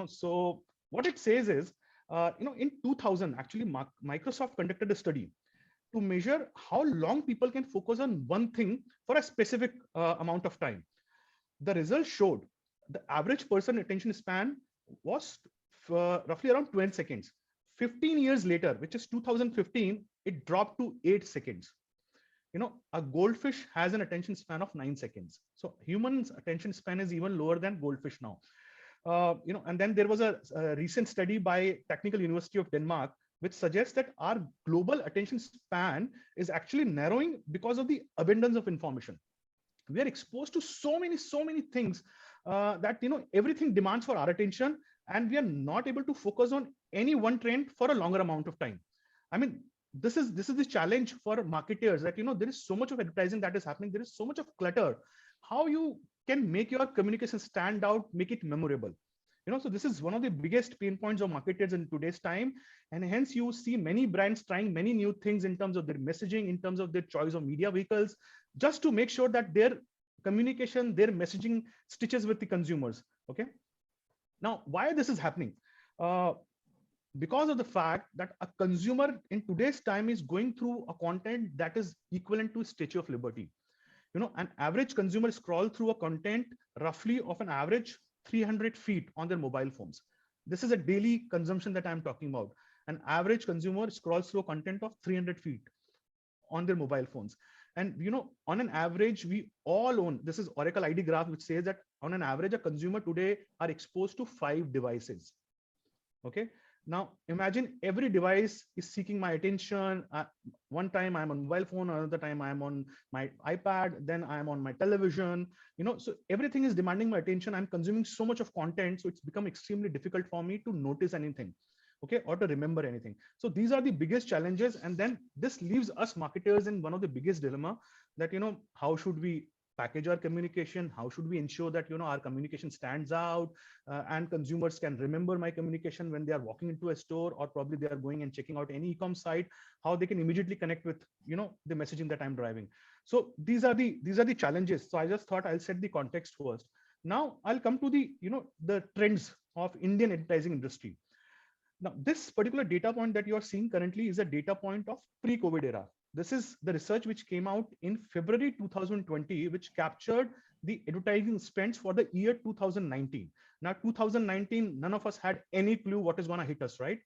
So what it says is, in 2000, actually Microsoft conducted a study to measure how long people can focus on one thing for a specific amount of time. The results showed the average person attention span was roughly around 12 seconds. 15 years later, which is 2015, it dropped to 8 seconds. a goldfish has an attention span of 9 seconds. So humans' attention span is even lower than goldfish now. And then there was a recent study by Technical University of Denmark, which suggests that our global attention span is actually narrowing because of the abundance of information. We are exposed to so many things that everything demands for our attention, and we are not able to focus on any one trend for a longer amount of time. I mean, this is the challenge for marketers, that there is so much of advertising that is happening, there is so much of clutter. How you can make your communication stand out, make it memorable? So this is one of the biggest pain points of marketers in today's time, and hence you see many brands trying many new things in terms of their messaging, in terms of their choice of media vehicles, just to make sure that their communication, their messaging stitches with the consumers. Okay, now why this is happening? Because of the fact that a consumer in today's time is going through a content that is equivalent to Statue of Liberty. An average consumer scroll through a content roughly of an average 300 feet on their mobile phones. This is a daily consumption that I'm talking about. An average consumer scrolls through a content of 300 feet on their mobile phones. And on an average, we all own, this is Oracle ID graph, which says that on an average, a consumer today are exposed to 5 devices. Okay. Now imagine every device is seeking my attention. One time I'm on mobile phone, another time I'm on my iPad, then I'm on my television. So everything is demanding my attention. I'm consuming so much of content, so it's become extremely difficult for me to notice anything, okay, or to remember anything. So these are the biggest challenges, and then this leaves us marketers in one of the biggest dilemma, that how should we package our communication? How should we ensure that our communication stands out, and consumers can remember my communication when they are walking into a store, or probably they are going and checking out any e-com site, how they can immediately connect with the messaging that I'm driving. So these are the challenges. So I just thought I'll set the context first. Now I'll come to the the trends of Indian advertising industry. Now, this particular data point that you are seeing currently is a data point of pre-COVID era. This is the research which came out in February 2020, which captured the advertising spends for the year 2019. Now, 2019, none of us had any clue what is going to hit us, right?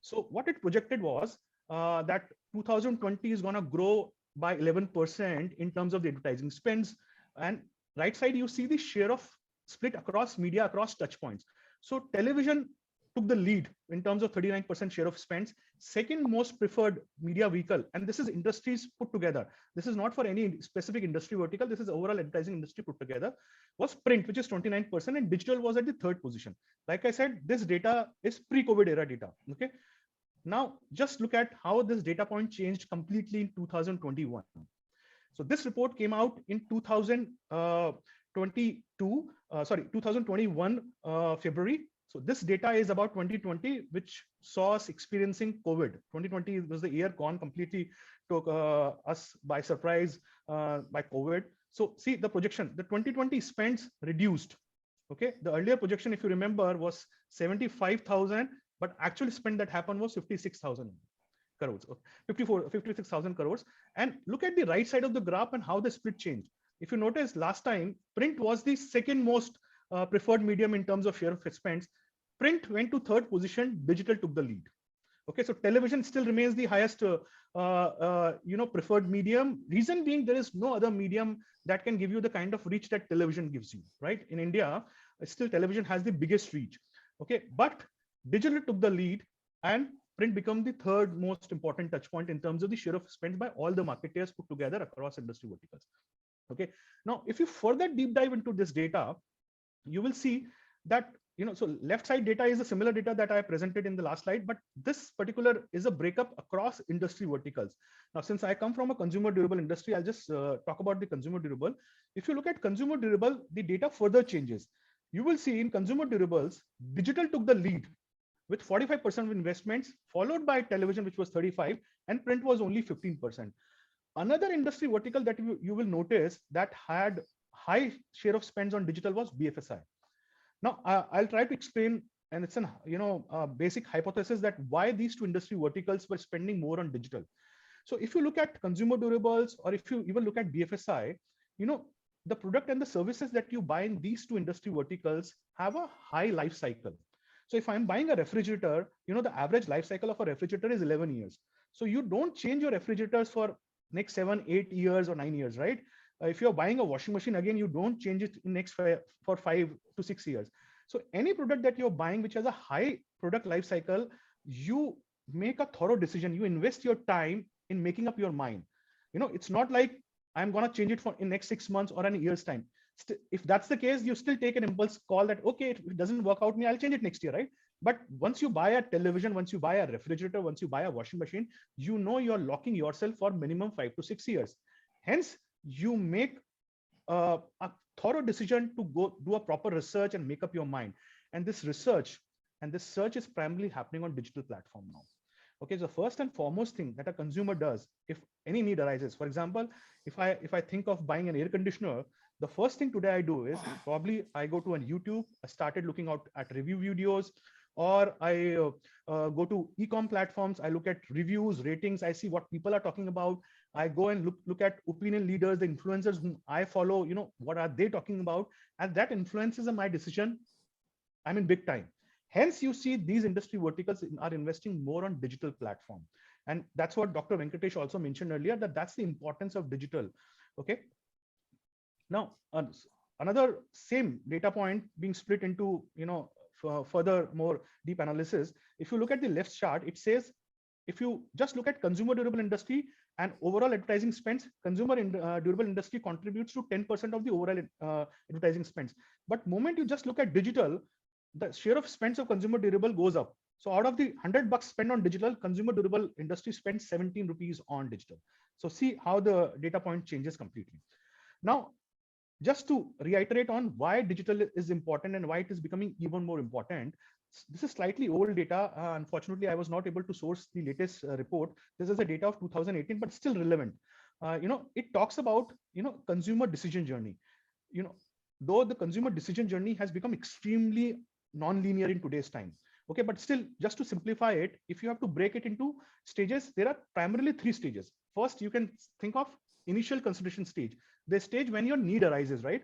So what it projected was that 2020 is going to grow by 11% in terms of the advertising spends. And right side, you see the share of split across media, across touch points. So television took the lead in terms of 39% share of spends. Second most preferred media vehicle, and this is industries put together, this is not for any specific industry vertical, this is overall advertising industry put together, was print, which is 29%, and digital was at the third position. Like I said, this data is pre-COVID era data. Okay, now just look at how this data point changed completely in 2021. So this report came out in 2021 February. So this data is about 2020, which saw us experiencing COVID. 2020 was the year gone completely, took us by surprise by COVID. So see the projection, the 2020 spends reduced. Okay, the earlier projection, if you remember, was 75,000, but actual spend that happened was 56,000 crores, 56,000 crores. And look at the right side of the graph and how the split changed. If you notice, last time print was the second most preferred medium in terms of share of expense. Print went to third position, digital took the lead. Okay, so television still remains the highest preferred medium. Reason being, there is no other medium that can give you the kind of reach that television gives you, right? In India, still television has the biggest reach. Okay, but digital took the lead, and print become the third most important touch point in terms of the share of spend by all the marketers put together across industry verticals. Okay, now if you further deep dive into this data, you will see that so left side data is a similar data that I presented in the last slide, but this particular is a breakup across industry verticals. Now, since I come from a consumer durable industry, I'll just talk about the consumer durable. If you look at consumer durable, the data further changes. You will see in consumer durables, digital took the lead with 45% of investments, followed by television, which was 35%, and print was only 15%. Another industry vertical that you will notice that had high share of spends on digital was BFSI. Now, I'll try to explain, and it's a basic hypothesis that why these two industry verticals were spending more on digital. So if you look at consumer durables, or if you even look at BFSI, the product and the services that you buy in these two industry verticals have a high life cycle. So if I'm buying a refrigerator, the average life cycle of a refrigerator is 11 years. So you don't change your refrigerators for next 7, 8 years or 9 years, right? If you're buying a washing machine, again, you don't change it in next for 5 to 6 years. So any product that you're buying, which has a high product life cycle, you make a thorough decision. You invest your time in making up your mind. It's not like I'm going to change it for in next 6 months or in a year's time. If that's the case, you still take an impulse call that, okay, if it doesn't work out me, I'll change it next year, right? But once you buy a television, once you buy a refrigerator, once you buy a washing machine, you're locking yourself for minimum 5 to 6 years. Hence, you make a thorough decision to go do a proper research and make up your mind. And this research and this search is primarily happening on digital platform now. Okay, so first and foremost thing that a consumer does, if any need arises, for example, if I think of buying an air conditioner, the first thing today I do is probably I go to an YouTube, I started looking out at review videos, or I go to e-com platforms, I look at reviews, ratings, I see what people are talking about. I go and look at opinion leaders, the influencers whom I follow, what are they talking about? And that influences my decision. I'm in big time. Hence, you see these industry verticals are investing more on digital platform. And that's what Dr. Venkatesh also mentioned earlier, that's the importance of digital. Okay. Now, another same data point being split into, further more deep analysis. If you look at the left chart, it says, if you just look at consumer durable industry and overall advertising spends, consumer durable industry contributes to 10% of the overall advertising spends. But moment you just look at digital, the share of spends of consumer durable goes up. So out of the $100 spent on digital, consumer durable industry spends 17 rupees on digital. So see how the data point changes completely. Now, just to reiterate on why digital is important and why it is becoming even more important, this is slightly old data. Unfortunately, I was not able to source the latest report. This is the data of 2018, but still relevant. It talks about, consumer decision journey. Though the consumer decision journey has become extremely non-linear in today's time. Okay, but still, just to simplify it, if you have to break it into stages, there are primarily 3 stages. First, you can think of initial consideration stage, the stage when your need arises, right?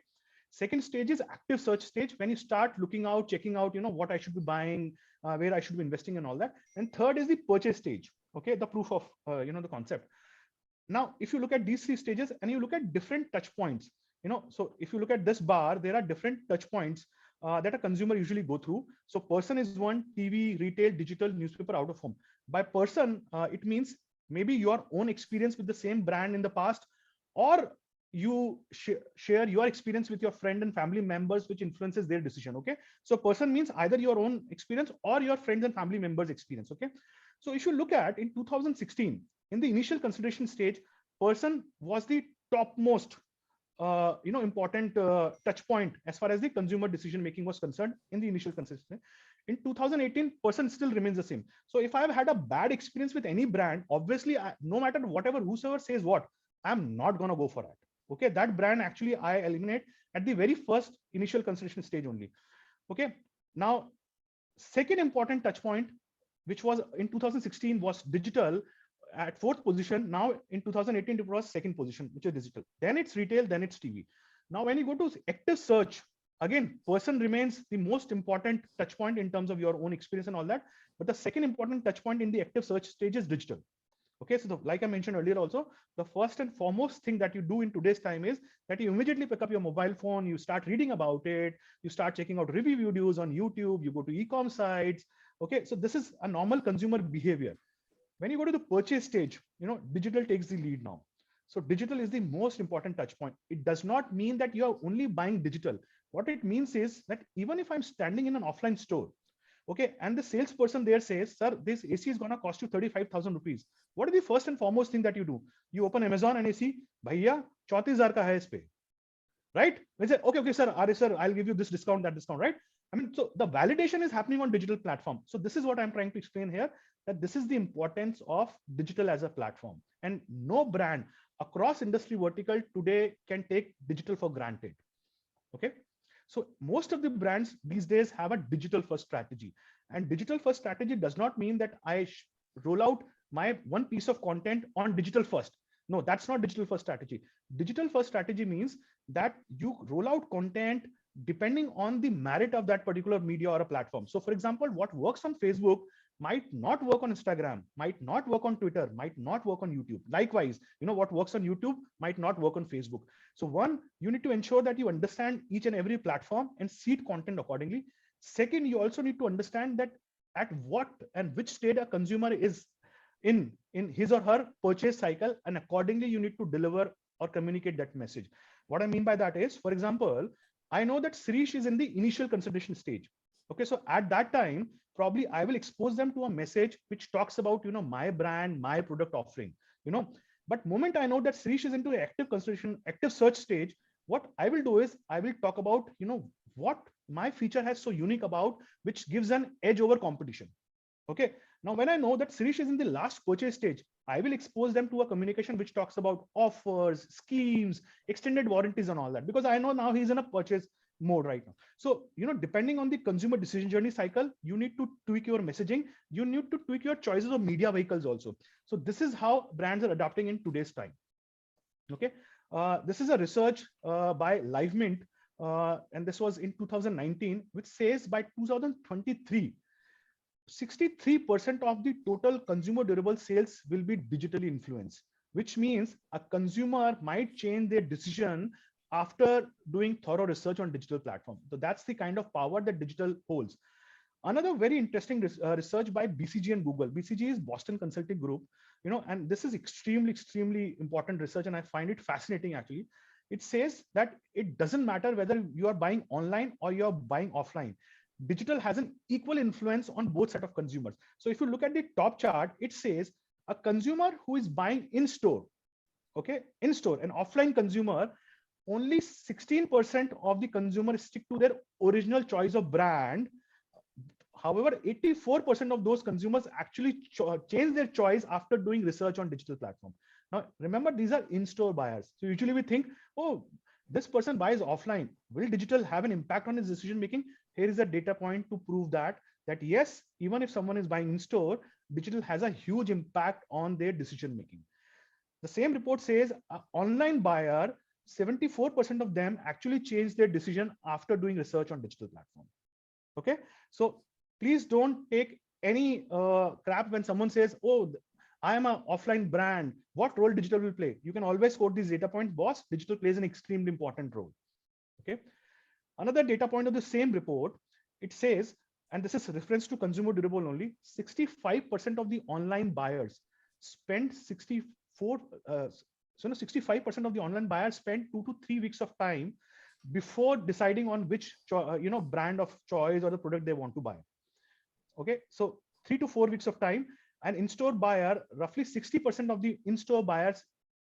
Second stage is active search stage, when you start looking out, checking out, what I should be buying, where I should be investing and all that. And third is the purchase stage. Okay, the proof of, the concept. Now, if you look at these 3 stages and you look at different touch points, so if you look at this bar, there are different touch points that a consumer usually go through. So person is one, TV, retail, digital, newspaper, out of home. By person, it means maybe your own experience with the same brand in the past, or you share your experience with your friend and family members, which influences their decision. Okay, so person means either your own experience or your friends and family members experience. Okay, so if you look at in 2016, in the initial consideration stage, person was the topmost important touch point as far as the consumer decision making was concerned in the initial consideration. In 2018, person still remains the same. So if I have had a bad experience with any brand, obviously, no matter whosoever says what, I'm not going to go for that. Okay, that brand actually I eliminate at the very first initial consideration stage only. Okay, now second important touch point, which was in 2016, was digital at 4th position. Now in 2018, it was 2nd position, which is digital. Then it's retail, then it's TV. Now when you go to active search, again, person remains the most important touch point in terms of your own experience and all that. But the second important touch point in the active search stage is digital. Okay, so like I mentioned earlier also, the first and foremost thing that you do in today's time is that you immediately pick up your mobile phone, you start reading about it, you start checking out review videos on YouTube, you go to e-com sites. Okay, so this is a normal consumer behavior. When you go to the purchase stage, digital takes the lead now. So digital is the most important touch point. It does not mean that you are only buying digital. What it means is that even if I'm standing in an offline store, okay, and the salesperson there says, sir, this AC is going to cost you 35,000 rupees. What is the first and foremost thing that you do? You open Amazon and you see, bhaiya, 34,000 ka hai is pe. Right? We say, okay, sir, I'll give you this discount, that discount, right? I mean, so the validation is happening on digital platform. So this is what I'm trying to explain here, that this is the importance of digital as a platform. And no brand across industry vertical today can take digital for granted. Okay. So most of the brands these days have a digital first strategy, and digital first strategy does not mean that I roll out my one piece of content on digital first. No, that's not digital first strategy. Digital first strategy means that you roll out content depending on the merit of that particular media or a platform. So for example, what works on Facebook might not work on Instagram, might not work on Twitter, might not work on YouTube. Likewise, what works on YouTube might not work on Facebook. So one, you need to ensure that you understand each and every platform and seed content accordingly. Second, you also need to understand that at what and which state a consumer is in his or her purchase cycle, and accordingly you need to deliver or communicate that message. What I mean by that is, for example, I know that Sirish is in the initial consideration stage. Okay, so at that time, probably I will expose them to a message which talks about, my brand, my product offering, but moment I know that Sirish is into active consideration, active search stage, what I will do is I will talk about, what my feature has so unique about, which gives an edge over competition. Okay. Now, when I know that Sirish is in the last purchase stage, I will expose them to a communication which talks about offers, schemes, extended warranties and all that, because I know now he's in a purchase mode right now. So, depending on the consumer decision journey cycle, you need to tweak your messaging. You need to tweak your choices of media vehicles also. So this is how brands are adapting in today's time. Okay. This is a research by LiveMint, and this was in 2019, which says by 2023, 63% of the total consumer durable sales will be digitally influenced, which means a consumer might change their decision after doing thorough research on digital platform. So that's the kind of power that digital holds. Another very interesting research by BCG and Google. BCG is Boston Consulting Group, and this is extremely important research, and I find it fascinating actually. It says that it doesn't matter whether you are buying online or you're buying offline. Digital has an equal influence on both set of consumers. So if you look at the top chart, it says a consumer who is buying in store, okay, in store, an offline consumer, only 16% of the consumers stick to their original choice of brand. However, 84% of those consumers actually change their choice after doing research on digital platform. Now, remember, these are in-store buyers. So usually we think, oh, this person buys offline. Will digital have an impact on his decision making? Here is a data point to prove that yes, even if someone is buying in store, digital has a huge impact on their decision making. The same report says online buyer, 74% of them actually change their decision after doing research on digital platform. Okay, so please don't take any crap when someone says, oh, I am an offline brand. What role digital will play? You can always quote these data points, boss. Digital plays an extremely important role. Okay. Another data point of the same report, it says, and this is reference to consumer durable only, 65% of the online buyers spend 65% of the online buyers spend 2 to 3 weeks of time before deciding on which brand of choice or the product they want to buy. Okay, so 3 to 4 weeks of time. An in-store buyer, roughly 60% of the in-store buyers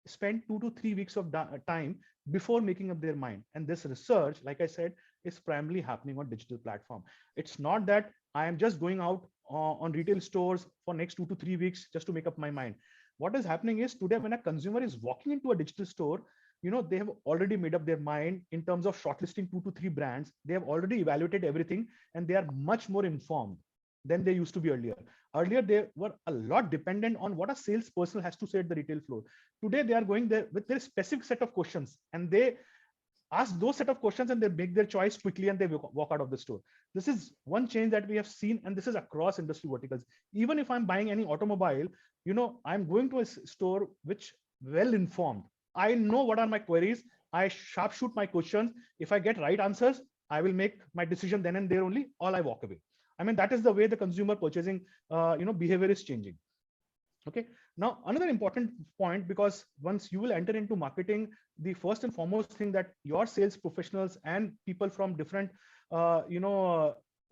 spend 2 to 3 weeks of time before making up their mind. And this research, like I said, is primarily happening on digital platform. It's not that I am just going out on retail stores for next 2 to 3 weeks just to make up my mind. What is happening is today when a consumer is walking into a digital store, they have already made up their mind in terms of shortlisting 2 to 3 brands. They have already evaluated everything and they are much more informed than they used to be earlier. Earlier, they were a lot dependent on what a salesperson has to say at the retail floor. Today, they are going there with their specific set of questions and they ask those set of questions and they make their choice quickly and they walk out of the store. This is one change that we have seen, and this is across industry verticals. Even if I'm buying any automobile, I'm going to a store which well informed. I know what are my queries. I sharpshoot my questions. If I get right answers, I will make my decision then and there only, or I walk away. I mean, that is the way the consumer purchasing, behavior is changing. Okay. Now, another important point, because once you will enter into marketing, the first and foremost thing that your sales professionals and people from different,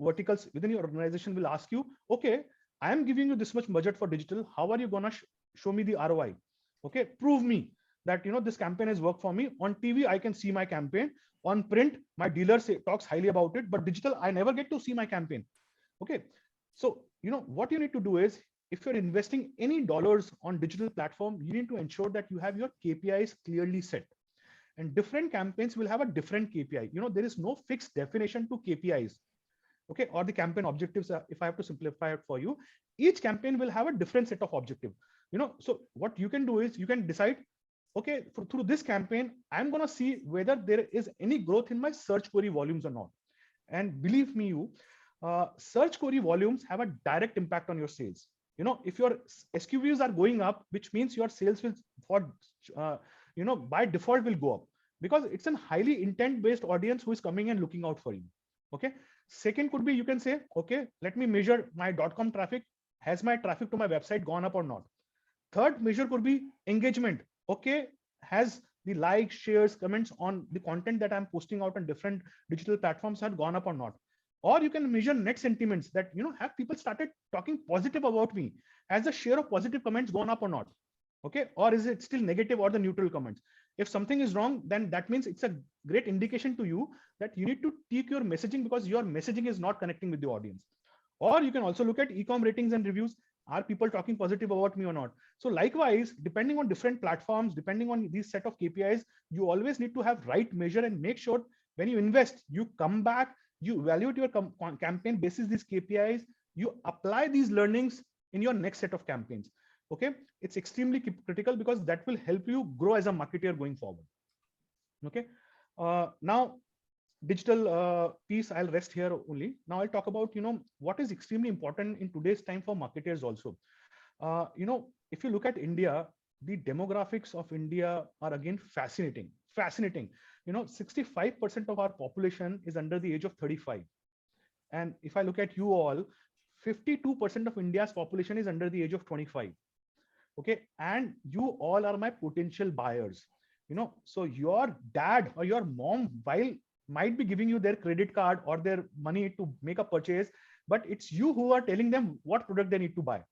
verticals within your organization will ask you, okay, I am giving you this much budget for digital. How are you going to show me the ROI? Okay. Prove me that, this campaign has worked for me. On TV, I can see my campaign. On print, my dealer talks highly about it, but digital, I never get to see my campaign. Okay. So, what you need to do is, if you're investing any dollars on digital platform, you need to ensure that you have your KPIs clearly set. And different campaigns will have a different KPI. There is no fixed definition to KPIs. Okay. Or the campaign objectives, if I have to simplify it for you, each campaign will have a different set of objectives. So what you can do is you can decide, okay, through this campaign, I'm going to see whether there is any growth in my search query volumes or not. And believe me, search query volumes have a direct impact on your sales. If your SQVs are going up, which means your sales will, by default will go up, because it's a highly intent-based audience who is coming and looking out for you. Okay. Second could be, you can say, okay, let me measure my .com traffic. Has my traffic to my website gone up or not? Third measure could be engagement. Okay, has the likes, shares, comments on the content that I'm posting out on different digital platforms have gone up or not? Or you can measure net sentiments, that have people started talking positive about me? Has the share of positive comments gone up or not? Okay, or is it still negative or the neutral comments? If something is wrong, then that means it's a great indication to you that you need to tweak your messaging, because your messaging is not connecting with the audience. Or you can also look at e-com ratings and reviews. Are people talking positive about me or not? So likewise, depending on different platforms, depending on these set of KPIs, you always need to have right measure and make sure when you invest, you come back, you evaluate your campaign basis these KPIs, you apply these learnings in your next set of campaigns. Okay, it's extremely critical, because that will help you grow as a marketer going forward. Okay, now digital piece, I'll rest here only. Now I'll talk about what is extremely important in today's time for marketers also. If you look at India, the demographics of India are again fascinating. 65% of our population is under the age of 35, and if I look at you all, 52% of India's population is under the age of 25. Okay, and you all are my potential buyers. So your dad or your mom might be giving you their credit card or their money to make a purchase, but it's you who are telling them what product they need to buy.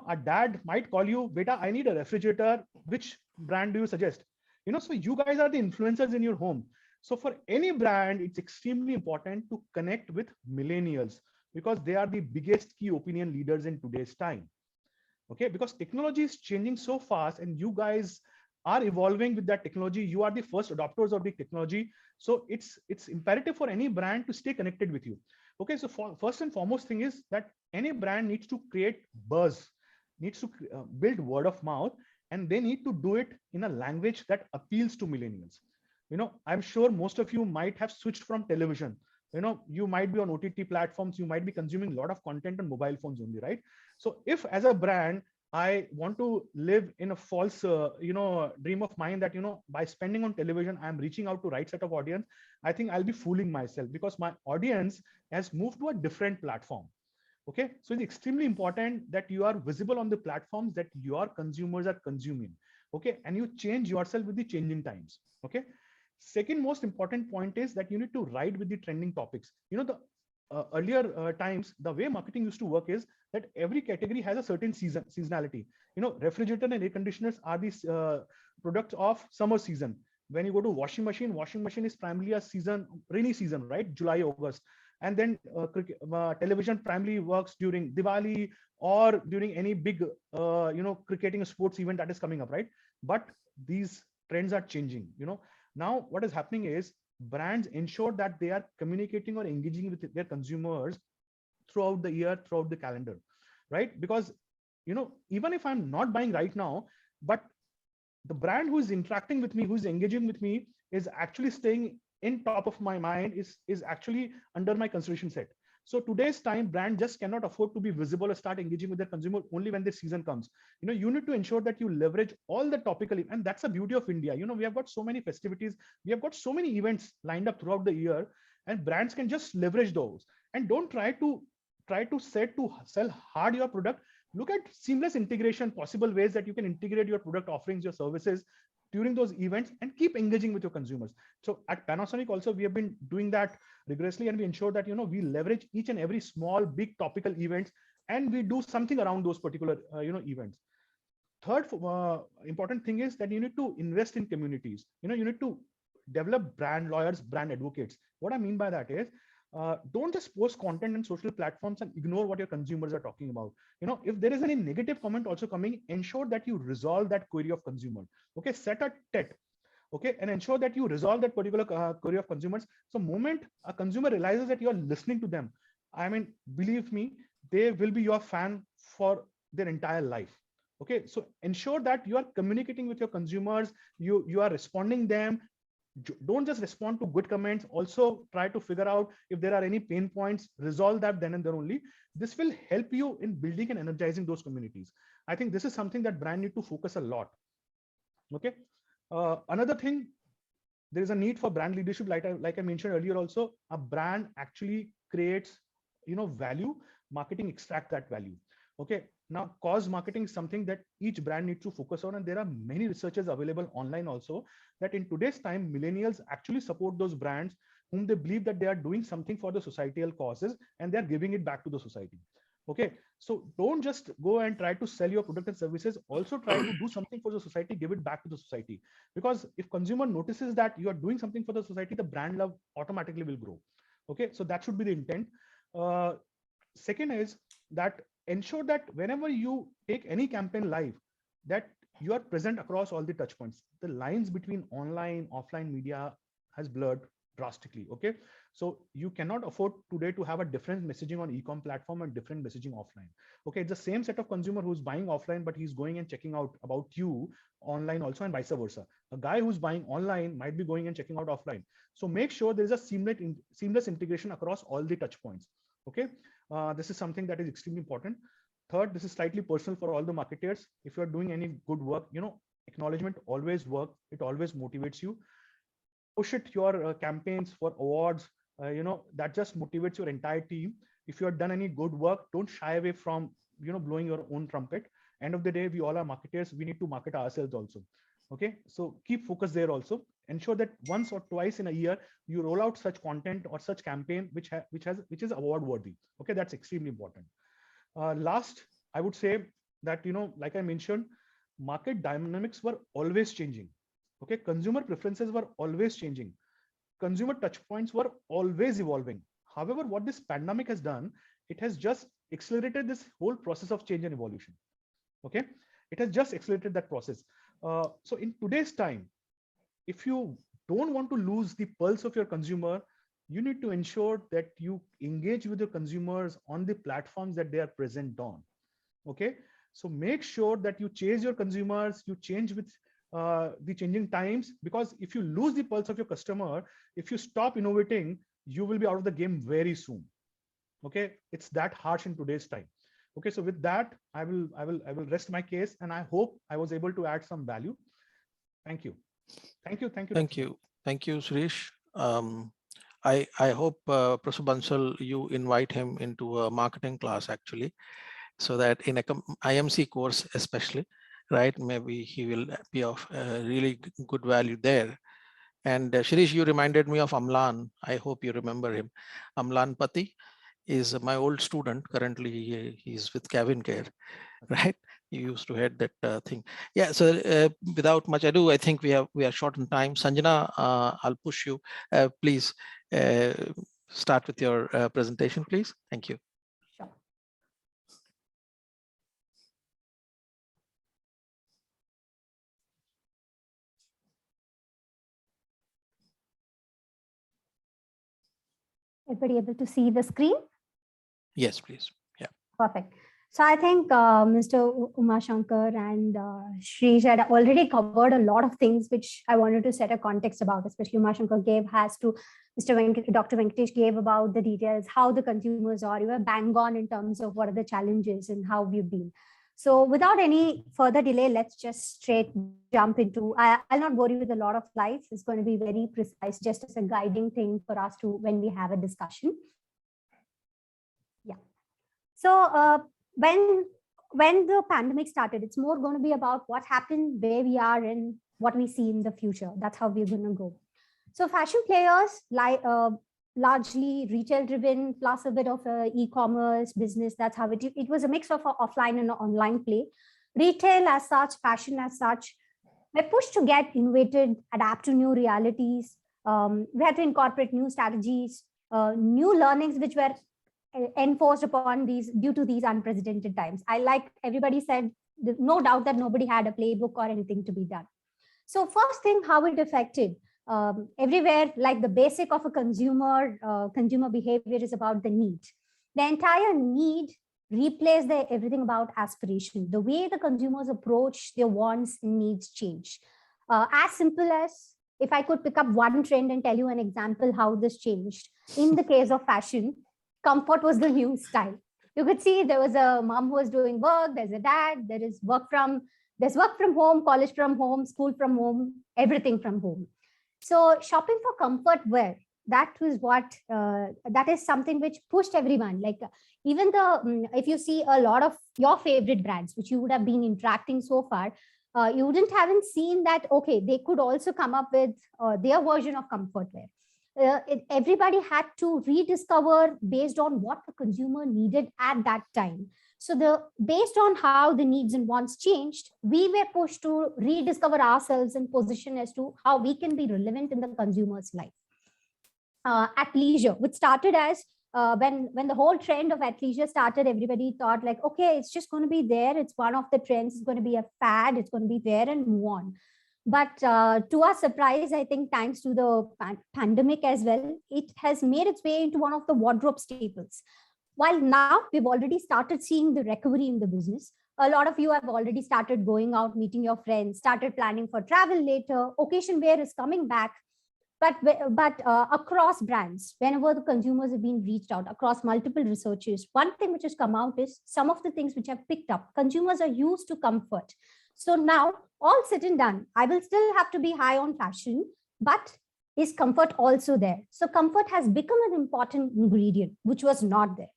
A dad might call you, beta, I need a refrigerator, which brand do you suggest? So you guys are the influencers in your home. So for any brand, it's extremely important to connect with millennials, because they are the biggest key opinion leaders in today's time. Okay, because technology is changing so fast, and you guys are evolving with that technology. You are the first adopters of the technology. So it's imperative for any brand to stay connected with you. Okay, so first and foremost thing is that any brand needs to create buzz, needs to build word of mouth, and they need to do it in a language that appeals to millennials. I'm sure most of you might have switched from television. You might be on OTT platforms, you might be consuming a lot of content on mobile phones only, right? So if as a brand, I want to live in a false, dream of mine that, by spending on television, I'm reaching out to right set of audience, I think I'll be fooling myself, because my audience has moved to a different platform. Okay, so it's extremely important that you are visible on the platforms that your consumers are consuming. Okay, and you change yourself with the changing times. Okay, second most important point is that you need to ride with the trending topics. The earlier times, the way marketing used to work is that every category has a certain seasonality. Refrigerator and air conditioners are these products of summer season. When you go to washing machine is primarily a rainy season, right? July, August. And then television primarily works during Diwali or during any big, cricketing sports event that is coming up, right? But these trends are changing. Now what is happening is brands ensure that they are communicating or engaging with their consumers throughout the year, throughout the calendar, right? Because, even if I'm not buying right now, but the brand who is interacting with me, who is engaging with me, is actually staying in top of my mind, is actually under my consideration set. So today's time, brand just cannot afford to be visible or start engaging with their consumer only when the season comes. You need to ensure that you leverage all the topical, and that's the beauty of India. We have got so many festivities, we have got so many events lined up throughout the year, and brands can just leverage those. And don't try to sell hard your product. Look at seamless integration, possible ways that you can integrate your product offerings, your services during those events, and keep engaging with your consumers. So at Panasonic also, we have been doing that rigorously, and we ensure that we leverage each and every small big topical events, and we do something around those particular events. Third important thing is that you need to invest in communities. You need to develop brand lawyers, brand advocates. What I mean by that is, don't just post content on social platforms and ignore what your consumers are talking about. If there is any negative comment also coming, ensure that you resolve that query of consumer. Okay, set a TET. Okay, and ensure that you resolve that particular query of consumers. So moment a consumer realizes that you're listening to them, I mean, believe me, they will be your fan for their entire life. Okay, so ensure that you are communicating with your consumers, you are responding them, Don't just respond to good comments. Also try to figure out if there are any pain points, resolve that then and there only. This will help you in building and energizing those communities. I think this is something that brand need to focus a lot. Okay. Another thing, there is a need for brand leadership. Like I mentioned earlier also, a brand actually creates, value. Marketing extract that value. Okay. Now, cause marketing is something that each brand needs to focus on. And there are many researchers available online also that in today's time, millennials actually support those brands whom they believe that they are doing something for the societal causes and they're giving it back to the society. Okay. So don't just go and try to sell your product and services. Also try to do something for the society, give it back to the society. Because if consumer notices that you are doing something for the society, the brand love automatically will grow. Okay. So that should be the intent. Second is that ensure that whenever you take any campaign live, that you are present across all the touch points. The lines between online, offline media has blurred drastically. Okay. So you cannot afford today to have a different messaging on e-com platform and different messaging offline. Okay. It's the same set of consumer who's buying offline, but he's going and checking out about you online also, and vice versa. A guy who's buying online might be going and checking out offline. So make sure there is a seamless integration across all the touch points. Okay. This is something that is extremely important. Third, this is slightly personal for all the marketers. If you're doing any good work, acknowledgement always works. It always motivates you. Push it your campaigns for awards, that just motivates your entire team. If you have done any good work, don't shy away from, blowing your own trumpet. End of the day, we all are marketers. We need to market ourselves also. Okay. So keep focus there also. Ensure that once or twice in a year, you roll out such content or such campaign, which is award worthy. Okay. That's extremely important. Last, I would say that, like I mentioned, market dynamics were always changing. Okay. Consumer preferences were always changing. Consumer touchpoints were always evolving. However, what this pandemic has done, it has just accelerated this whole process of change and evolution. Okay. It has just accelerated that process. So in today's time, if you don't want to lose the pulse of your consumer, you need to ensure that you engage with your consumers on the platforms that they are present on. Okay. So make sure that you chase your consumers, you change with the changing times, because if you lose the pulse of your customer, if you stop innovating, you will be out of the game very soon. Okay. It's that harsh in today's time. Okay. So with that, I will rest my case, and I hope I was able to add some value. Thank you. Thank you.
Thank you, Suresh. I hope Professor Bansal, you invite him into a marketing class actually, so that in a IMC course especially, right? Maybe he will be of really good value there. And Shirish, you reminded me of Amlan. I hope you remember him. Amlan Pati is my old student. Currently, he's with Kevin Care, right? He used to head that thing. Yeah. So without much ado, I think we are short on time. Sanjana, I'll push you. Please start with your presentation, please. Thank you.
Sure. Everybody able to see the screen?
Yes, please. Yeah.
Perfect. So I think Mr. Umashankar and Shreesh had already covered a lot of things which I wanted to set a context about, especially Umashankar Dr. Venkatesh gave about the details, how the consumers are. You were bang on in terms of what are the challenges and how we've been. So without any further delay, let's just straight jump into, I'll not bore you with a lot of slides. It's going to be very precise, just as a guiding thing for us to when we have a discussion. Yeah. So when the pandemic started, it's more going to be about what happened, where we are, and what we see in the future. That's how we're going to go. So fashion players, largely retail driven, plus a bit of e-commerce business. That's how it was a mix of an offline and an online play. Retail as such, fashion as such, we're pushed to get innovated, adapt to new realities. We had to incorporate new strategies, new learnings, which were enforced upon these due to these unprecedented times. Like everybody said, no doubt that nobody had a playbook or anything to be done. So first thing, how it affected everywhere, like the basic of a consumer behavior is about the need. The entire need replaced everything about aspiration. The way the consumers approach their wants and needs change. As simple as
if I could pick up one trend and tell you an example how this changed. In the case of fashion, comfort was the new style. You could see there was a mom who was doing work, there's a dad, there's work from home, college from home, school from home, everything from home. So shopping for comfort wear, that was what, that is something which pushed everyone. Like even if you see a lot of your favorite brands, which you would have been interacting so far, you haven't seen that, okay, they could also come up with their version of comfort wear. Everybody had to rediscover based on what the consumer needed at that time. So based on how the needs and wants changed, we were pushed to rediscover ourselves and position as to how we can be relevant in the consumer's life. Athleisure, which started as when the whole trend of athleisure started, everybody thought like, okay, it's just going to be there. It's one of the trends. It's going to be a fad. It's going to be there and move on. But to our surprise, I think thanks to the pandemic as well, it has made its way into one of the wardrobe staples. While now we've already started seeing the recovery in the business, a lot of you have already started going out, meeting your friends, started planning for travel later, occasion wear is coming back. But across brands, whenever the consumers have been reached out across multiple researches, one thing which has come out is some of the things which have picked up, consumers are used to comfort. So now all said and done, I will still have to be high on fashion, but is comfort also there? So comfort has become an important ingredient, which was not there.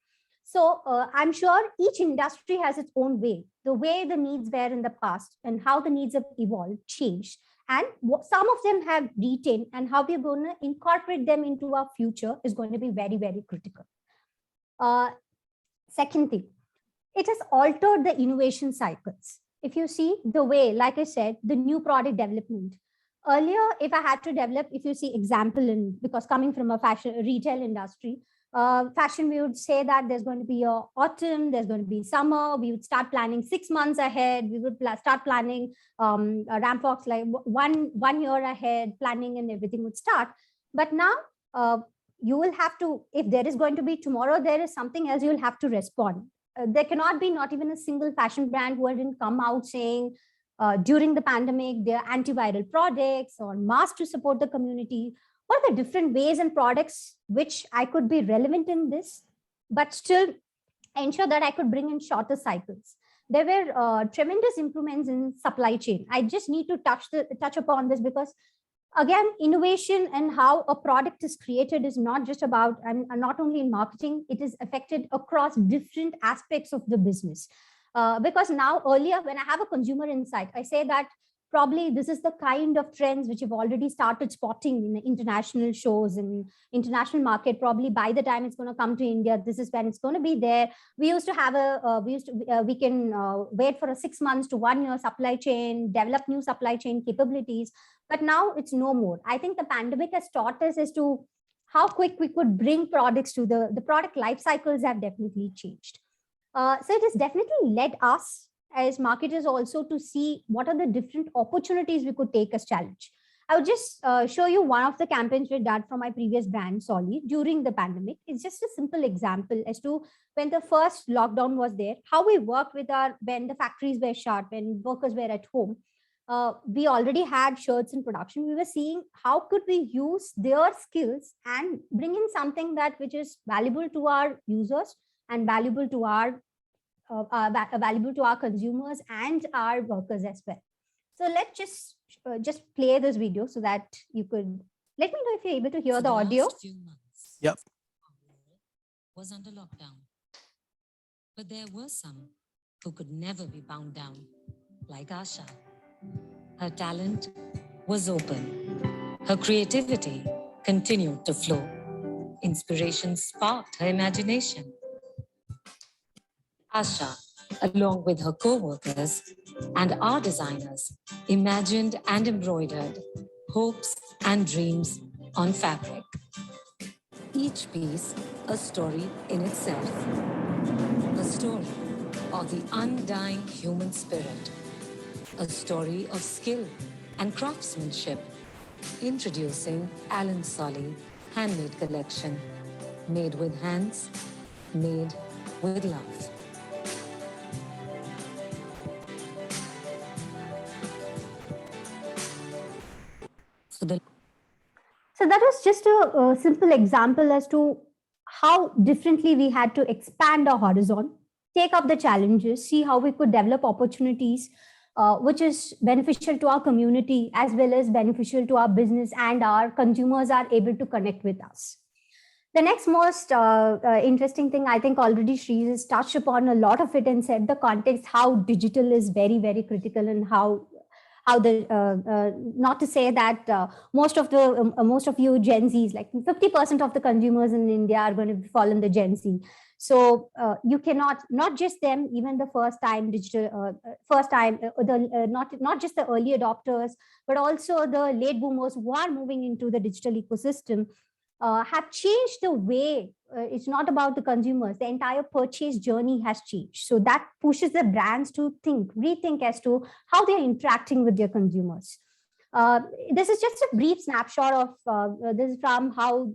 So I'm sure each industry has its own way, the way the needs were in the past and how the needs have evolved, changed. And some of them have retained, and how we're going to incorporate them into our future is going to be very, very critical. Second thing, it has altered the innovation cycles. If you see the way, like I said, the new product development. Earlier, if I had to develop, if you see example, because coming from a fashion retail industry, fashion, we would say that there's going to be a autumn, there's going to be summer. We would start planning 6 months ahead. We would start planning ramp walks like one year ahead, planning and everything would start. But now you will have to, if there is going to be tomorrow, there is something else, you will have to respond. There cannot be not even a single fashion brand who didn't come out saying during the pandemic, their antiviral products or masks to support the community. What are the different ways and products which I could be relevant in this, but still ensure that I could bring in shorter cycles? There were tremendous improvements in supply chain. I just need to touch upon this because, again, innovation and how a product is created is not just about, and not only in marketing, it is affected across different aspects of the business. Because now earlier, when I have a consumer insight, I say that probably this is the kind of trends which have already started spotting in the international shows and international market. Probably by the time it's going to come to India, this is when it's going to be there. We used to have we can wait for a 6 months to 1 year supply chain, develop new supply chain capabilities. But now it's no more. I think the pandemic has taught us as to how quick we could bring products to the product life cycles have definitely changed. So it has definitely led us as marketers also to see what are the different opportunities we could take as challenge. I would just show you one of the campaigns we did from my previous brand, Solly, during the pandemic. It's just a simple example as to when the first lockdown was there, how we worked with when the factories were shut, when workers were at home. We already had shirts in production. We were seeing how could we use their skills and bring in something which is valuable to our users and valuable to our consumers and our workers as well. So let's just play this video so that you could let me know if you're able to hear the audio.
Few months,
Yep.
was under lockdown, but there were some who could never be bound down, like Asha. Her talent was open. Her creativity continued to flow. Inspiration sparked her imagination. Asha, along with her co-workers and our designers, imagined and embroidered hopes and dreams on fabric. Each piece a story in itself. A story of the undying human spirit. A story of skill and craftsmanship. Introducing Alan Solly Handmade Collection. Made with hands, made with love.
So that was just a simple example as to how differently we had to expand our horizon, take up the challenges, see how we could develop opportunities, which is beneficial to our community as well as beneficial to our business, and our consumers are able to connect with us. The next most interesting thing, I think already Shri has touched upon a lot of it and said the context, how digital is very, very critical, and how the not to say that most of you Gen Zs, like 50% of the consumers in India are going to fall in the Gen Z. So you cannot, not just them, even the first time not just the early adopters, but also the late boomers who are moving into the digital ecosystem, have changed the way. It's not about the consumers, the entire purchase journey has changed. So that pushes the brands to rethink as to how they're interacting with their consumers. This is just a brief snapshot of this is from how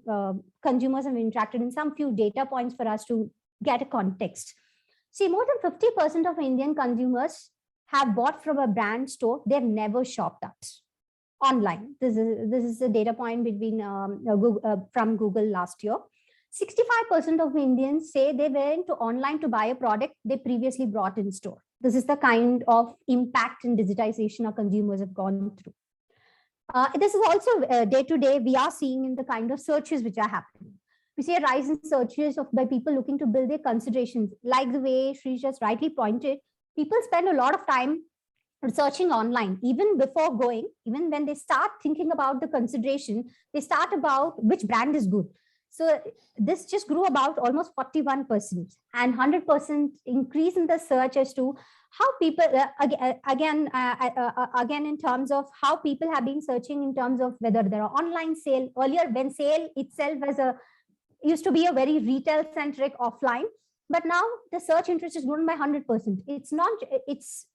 consumers have interacted in some few data points for us to get a context. See, more than 50% of Indian consumers have bought from a brand store they've never shopped at online. This is a data point between from Google last year. 65% of Indians say they went to online to buy a product they previously bought in store. This is the kind of impact and digitization our consumers have gone through. This is also day to day we are seeing in the kind of searches which are happening. We see a rise in searches by people looking to build their considerations. Like the way Shri just rightly pointed, people spend a lot of time researching online, even before going, even when they start thinking about the consideration, they start about which brand is good. So this just grew about almost 41% and 100% increase in the search as to how people, again, in terms of how people have been searching in terms of whether there are online sale. Earlier, when sale itself used to be a very retail centric offline, but now the search interest is grown by 100%. It's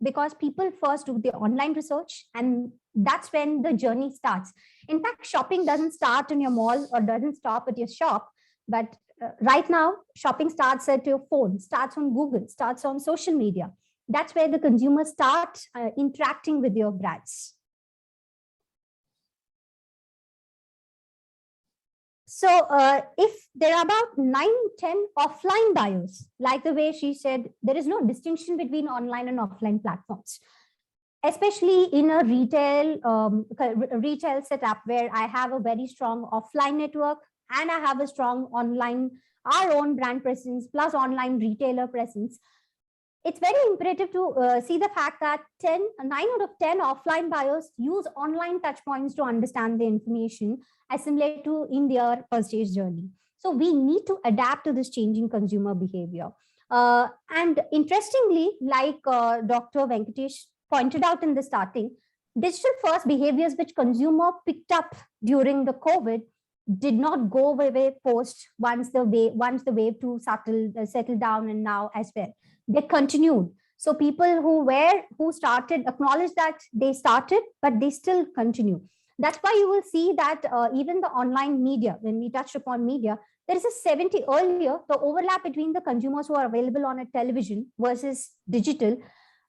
because people first do the online research, and that's when the journey starts. In fact, shopping doesn't start in your mall or doesn't stop at your shop, but right now shopping starts at your phone, starts on Google, starts on social media. That's where the consumers start interacting with your brands. So if there are about 9-10 offline buyers, like the way she said, there is no distinction between online and offline platforms, especially in a retail setup where I have a very strong offline network and I have a strong online, our own brand presence plus online retailer presence. It's very imperative to see the fact that 9 out of 10 offline buyers use online touchpoints to understand the information assimilate to in their purchase journey. So we need to adapt to this changing consumer behavior. And interestingly, like Dr. Venkatesh pointed out in the starting, digital first behaviors which consumer picked up during the COVID did not go away post once the wave to settle down, and now as well. They continued. So people who started acknowledge that they started, but they still continue. That's why you will see that even the online media, when we touched upon media, there is a 70 earlier, the overlap between the consumers who are available on a television versus digital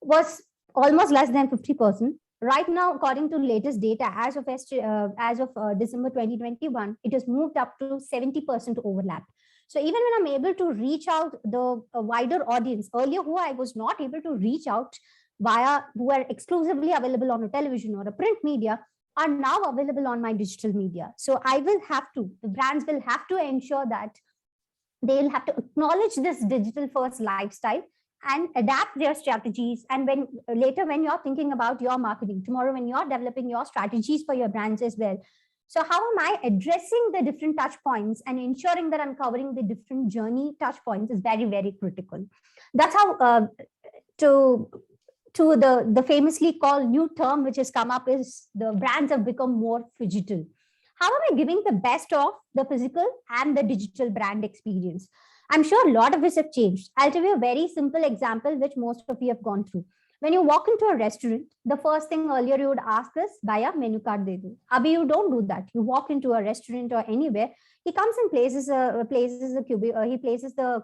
was almost less than 50%. Right now, according to latest data, as of December 2021, it has moved up to 70% overlap. So even when I'm able to reach out the wider audience, earlier who I was not able to reach out via, who are exclusively available on a television or a print media, are now available on my digital media. So the brands will have to ensure that they'll have to acknowledge this digital first lifestyle and adapt their strategies. And when you're thinking about your marketing, tomorrow when you're developing your strategies for your brands as well, so how am I addressing the different touch points and ensuring that I'm covering the different journey touch points is very, very critical. That's how to the famously called new term which has come up is the brands have become more phygital. How am I giving the best of the physical and the digital brand experience? I'm sure a lot of us have changed. I'll tell you a very simple example which most of you have gone through. When you walk into a restaurant, the first thing earlier you would ask is, "Bhaiya, menu card de do." Abhi, you don't do that. You walk into a restaurant or anywhere, he comes and places the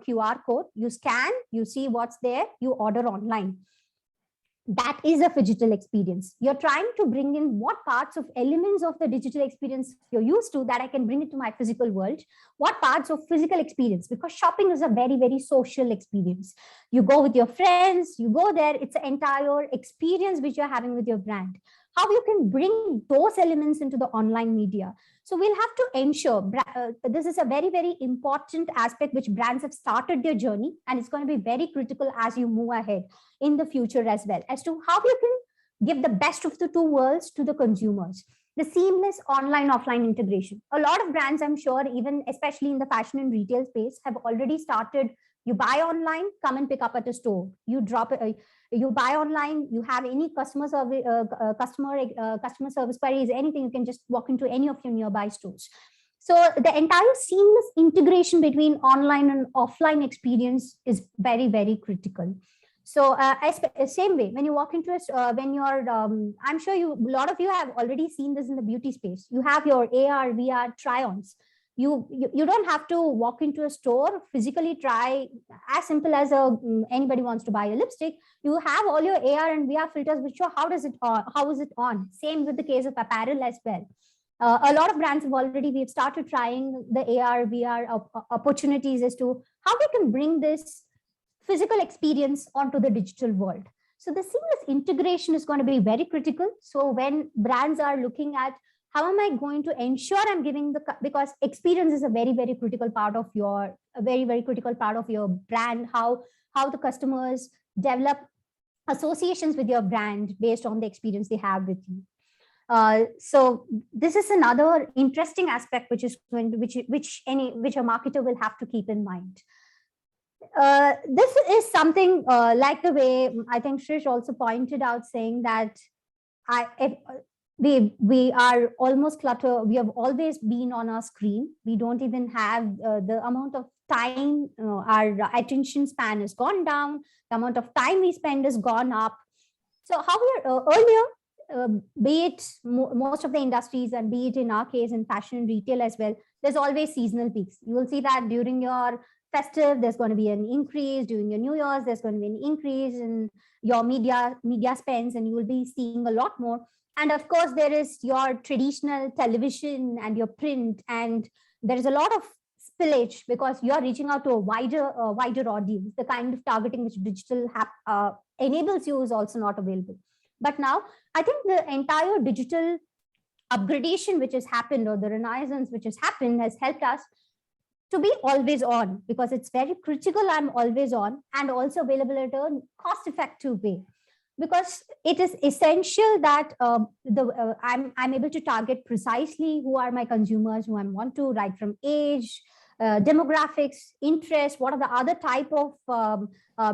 QR code. You scan, you see what's there, you order online. that is a phygital experience. You're trying to bring in what parts of elements of the digital experience you're used to that I can bring it to my physical world. What parts of physical experience, because shopping is a very, very social experience. You go with your friends, you go there, it's an entire experience which you're having with your brand. How you can bring those elements into the online media. So we'll have to ensure, this is a very, very important aspect which brands have started their journey, and it's going to be very critical as you move ahead in the future as well, as to how you can give the best of the two worlds to the consumers. The seamless online-offline integration. A lot of brands, I'm sure, even especially in the fashion and retail space, have already started. You buy online, come and pick up at a store. You drop it. You buy online. You have any customer service queries, anything. You can just walk into any of your nearby stores. So the entire seamless integration between online and offline experience is very, very critical. So same way, when you walk into a, when you're, I'm sure a lot of you have already seen this in the beauty space. You have your AR, VR try-ons. You don't have to walk into a store, physically try, as simple as anybody wants to buy a lipstick. You have all your AR and VR filters which show how is it on. Same with the case of apparel as well. A lot of brands have already, we've started trying the AR, VR opportunities as to how we can bring this physical experience onto the digital world. So the seamless integration is going to be very critical. So when brands are looking at how am I going to ensure I'm giving because experience is a very, very critical part of your, brand, how the customers develop associations with your brand based on the experience they have with you. So this is another interesting aspect which is going to, which a marketer will have to keep in mind. This is something like the way I think Shrish also pointed out, saying that we are almost cluttered. We have always been on our screen. We don't even have the amount of time, our attention span has gone down. The amount of time we spend has gone up. So how earlier, be it most of the industries and be it in our case in fashion and retail as well, there's always seasonal peaks. You will see that during your festive, there's going to be an increase. During your New Year's, there's going to be an increase in your media spends, and you will be seeing a lot more. And of course, there is your traditional television and your print, and there is a lot of spillage because you are reaching out to a wider audience. The kind of targeting which digital enables you is also not available. But now, I think the entire digital upgradation which has happened, or the renaissance which has happened, has helped us to be always on, because it's very critical I'm always on, and also available at a cost-effective way. Because it is essential that I'm able to target precisely who are my consumers, who I want to, right from age, demographics, interest, what are the other type of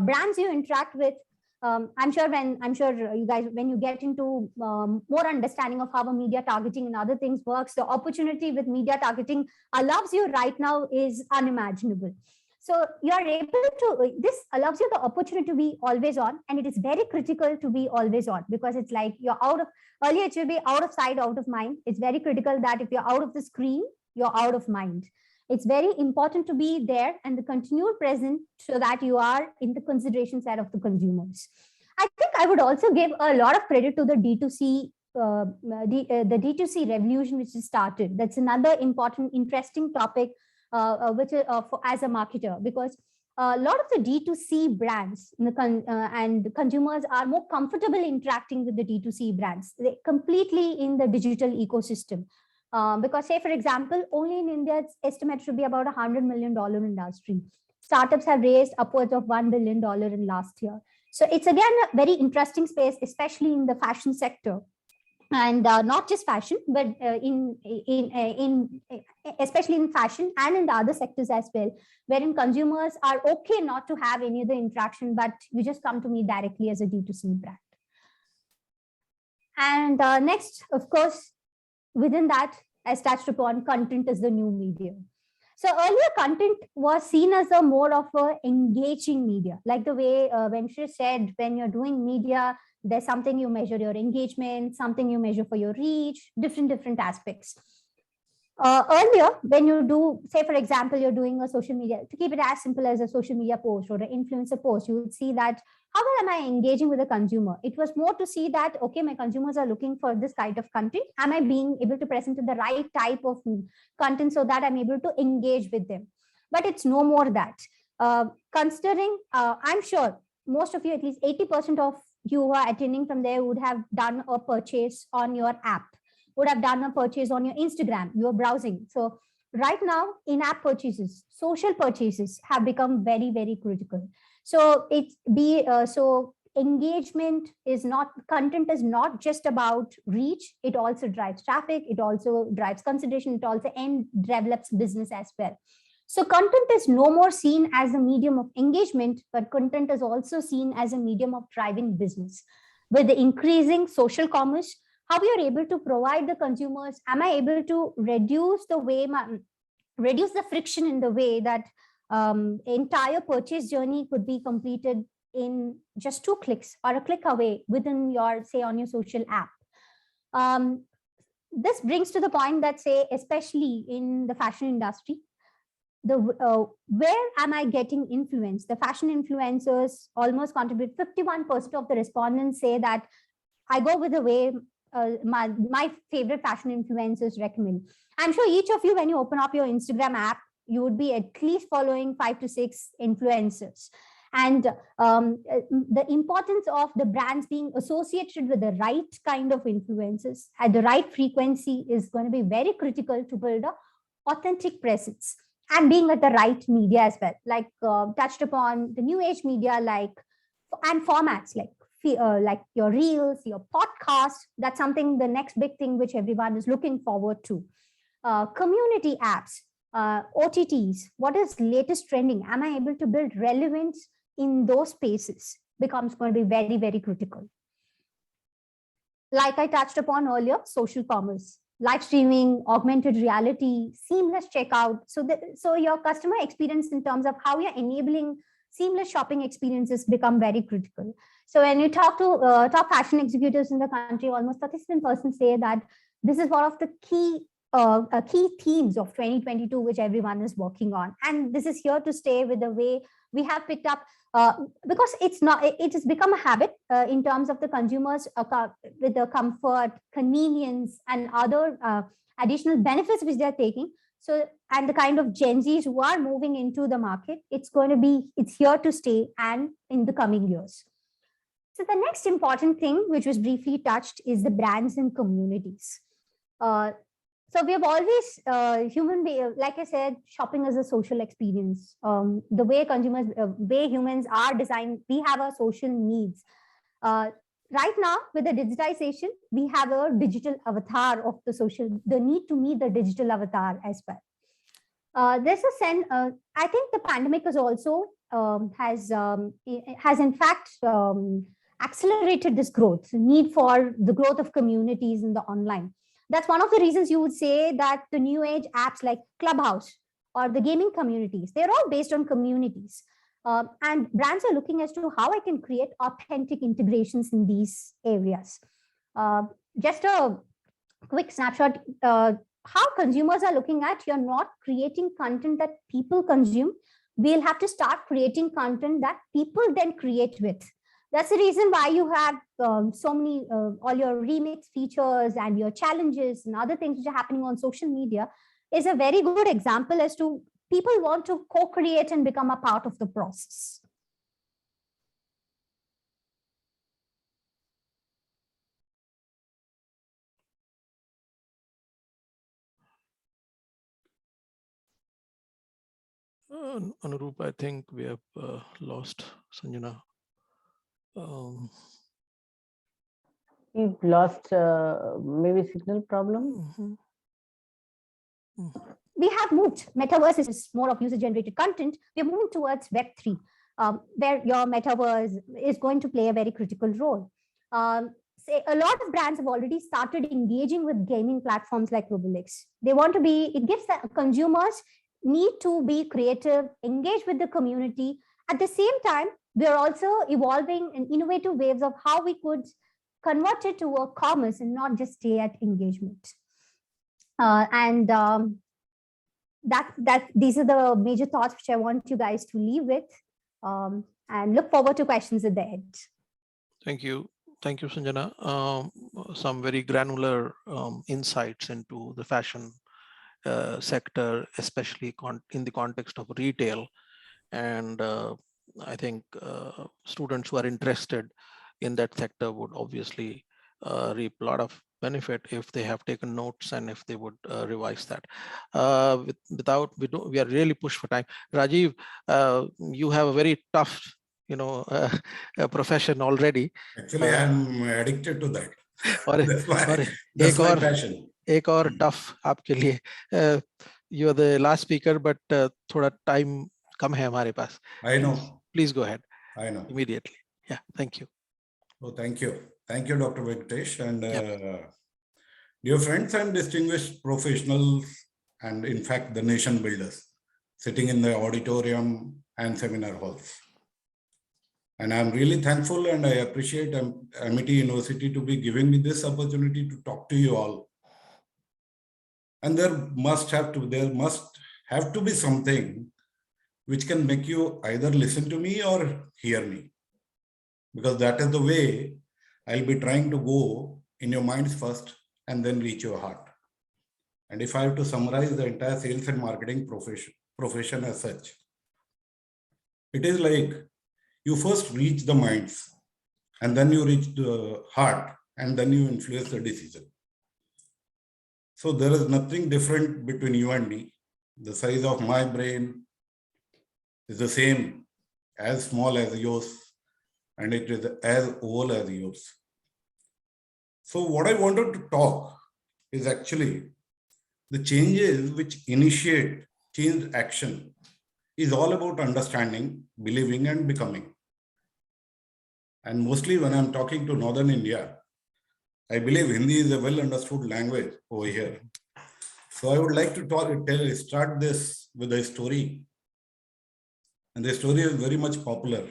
brands you interact with. I'm sure you guys, when you get into more understanding of how a media targeting and other things works, the opportunity with media targeting allows you right now is unimaginable. So you are able to, this allows you the opportunity to be always on, and it is very critical to be always on, because it's like you're out of, earlier it should be out of sight, out of mind. It's very critical that if you're out of the screen, you're out of mind. It's very important to be there and the continual present, so that you are in the consideration side of the consumers. I think I would also give a lot of credit to the D2C, the D2C revolution which has started. That's another important, interesting topic which as a marketer, because a lot of the D2C brands and consumers are more comfortable interacting with the D2C brands. They're completely in the digital ecosystem. Because say, for example, only in India, it's estimated to be about $100 million industry. Startups have raised upwards of $1 billion in last year. So it's again a very interesting space, especially in the fashion sector. And not just fashion, but especially in fashion and in the other sectors as well, wherein consumers are okay not to have any other interaction, but you just come to me directly as a D2C brand. And next, of course, within that, as touched upon, content is the new medium. So earlier, content was seen as a more of a engaging media, like the way Venture said, when you're doing media, there's something you measure your engagement, something you measure for your reach, different aspects. Earlier, when you do, say, for example, you're doing a social media, to keep it as simple as a social media post or an influencer post, you would see that how well am I engaging with the consumer? It was more to see that, okay, my consumers are looking for this kind of content. Am I being able to present the right type of content so that I'm able to engage with them? But it's no more that. Considering, I'm sure most of you, at least 80% of you who are attending from there would have done a purchase on your app, would have done a purchase on your Instagram, you're browsing. So right now, in-app purchases, social purchases have become very, very critical. So so engagement is not, content is not just about reach. It also drives traffic. It also drives consideration. It also develops business as well. So content is no more seen as a medium of engagement, but content is also seen as a medium of driving business. With the increasing social commerce, how we are able to provide the consumers, am I able to reduce the friction in the way that entire purchase journey could be completed in just 2 clicks or a click away within your, say, on your social app. This brings to the point that, say, especially in the fashion industry, where am I getting influence? The fashion influencers almost contribute 51% of the respondents say that I go with the way my favorite fashion influencers recommend. I'm sure each of you, when you open up your Instagram app, you would be at least following 5 to 6 influencers. And the importance of the brands being associated with the right kind of influencers at the right frequency is going to be very critical to build an authentic presence, and being at the right media as well, like touched upon the new age media, and formats like your reels, your podcast. That's something, the next big thing which everyone is looking forward to. Community apps, OTTs, what is latest trending? Am I able to build relevance in those spaces? Becomes going to be very, very critical. Like I touched upon earlier, social commerce, live streaming, augmented reality, seamless checkout. So your customer experience in terms of how you're enabling seamless shopping experiences become very critical. So when you talk to top fashion executives in the country, almost 37% say that this is one of the key themes of 2022, which everyone is working on. And this is here to stay with the way we have picked up, because it has become a habit in terms of the consumers with the comfort, convenience, and other additional benefits which they're taking. So, and the kind of Gen Zs who are moving into the market, it's here to stay, and in the coming years. So the next important thing, which was briefly touched, is the brands and communities. So we have always, like I said, shopping is a social experience. The way humans are designed, we have our social needs. Right now, with the digitization, we have a digital avatar of the need to meet the digital avatar as well. There's a sense, I think the pandemic is also, has in fact accelerated this growth, need for the growth of communities in the online. That's one of the reasons you would say that the new age apps like Clubhouse or the gaming communities, they're all based on communities. And brands are looking as to how I can create authentic integrations in these areas. Just a quick snapshot, how consumers are looking at, you're not creating content that people consume. We'll have to start creating content that people then create with. That's the reason why you have so many, all your remix features and your challenges and other things which are happening on social media is a very good example as to people want to co-create and become a part of the process.
Anurup, I think we have lost Sanjana.
We've lost maybe signal problem.
We have moved. Metaverse is more of user-generated content. We're moving towards Web3, where your metaverse is going to play a very critical role. Say a lot of brands have already started engaging with gaming platforms like Roblox. They want to be, it gives the consumers need to be creative, engage with the community. At the same time, we're also evolving in innovative ways of how we could convert it to a commerce and not just stay at engagement. And these are the major thoughts which I want you guys to leave with, and look forward to questions at the end.
Thank you. Thank you, Sanjana. Some very granular insights into the fashion sector, especially in the context of retail. And I think students who are interested in that sector would obviously reap a lot of benefit if they have taken notes and if they would revise that. We are really pushed for time. Rajiv, you have a very tough, profession already.
Actually, I'm addicted to that.
और
That's my passion.
एक और tough आपके लिए. You are the last speaker, but थोड़ा time कम है हमारे पास.
I know.
Please go ahead.
I know.
Immediately. Yeah. Thank you.
Oh, thank you. Thank you, Dr. Venkatesh. And dear friends and distinguished professionals, and in fact, the nation builders sitting in the auditorium and seminar halls. And I'm really thankful and I appreciate Amity University to be giving me this opportunity to talk to you all. And there must have to be something which can make you either listen to me or hear me. Because that is the way I'll be trying to go in your minds first and then reach your heart. And if I have to summarize the entire sales and marketing profession as such, it is like you first reach the minds and then you reach the heart and then you influence the decision. So there is nothing different between you and me. The size of my brain is the same, as small as yours, and it is as old as yours. So what I wanted to talk is actually the changes which initiate change action is all about understanding, believing, and becoming. And mostly when I'm talking to Northern India, I believe Hindi is a well understood language over here. So I would like to start this with a story. And the story is very much popular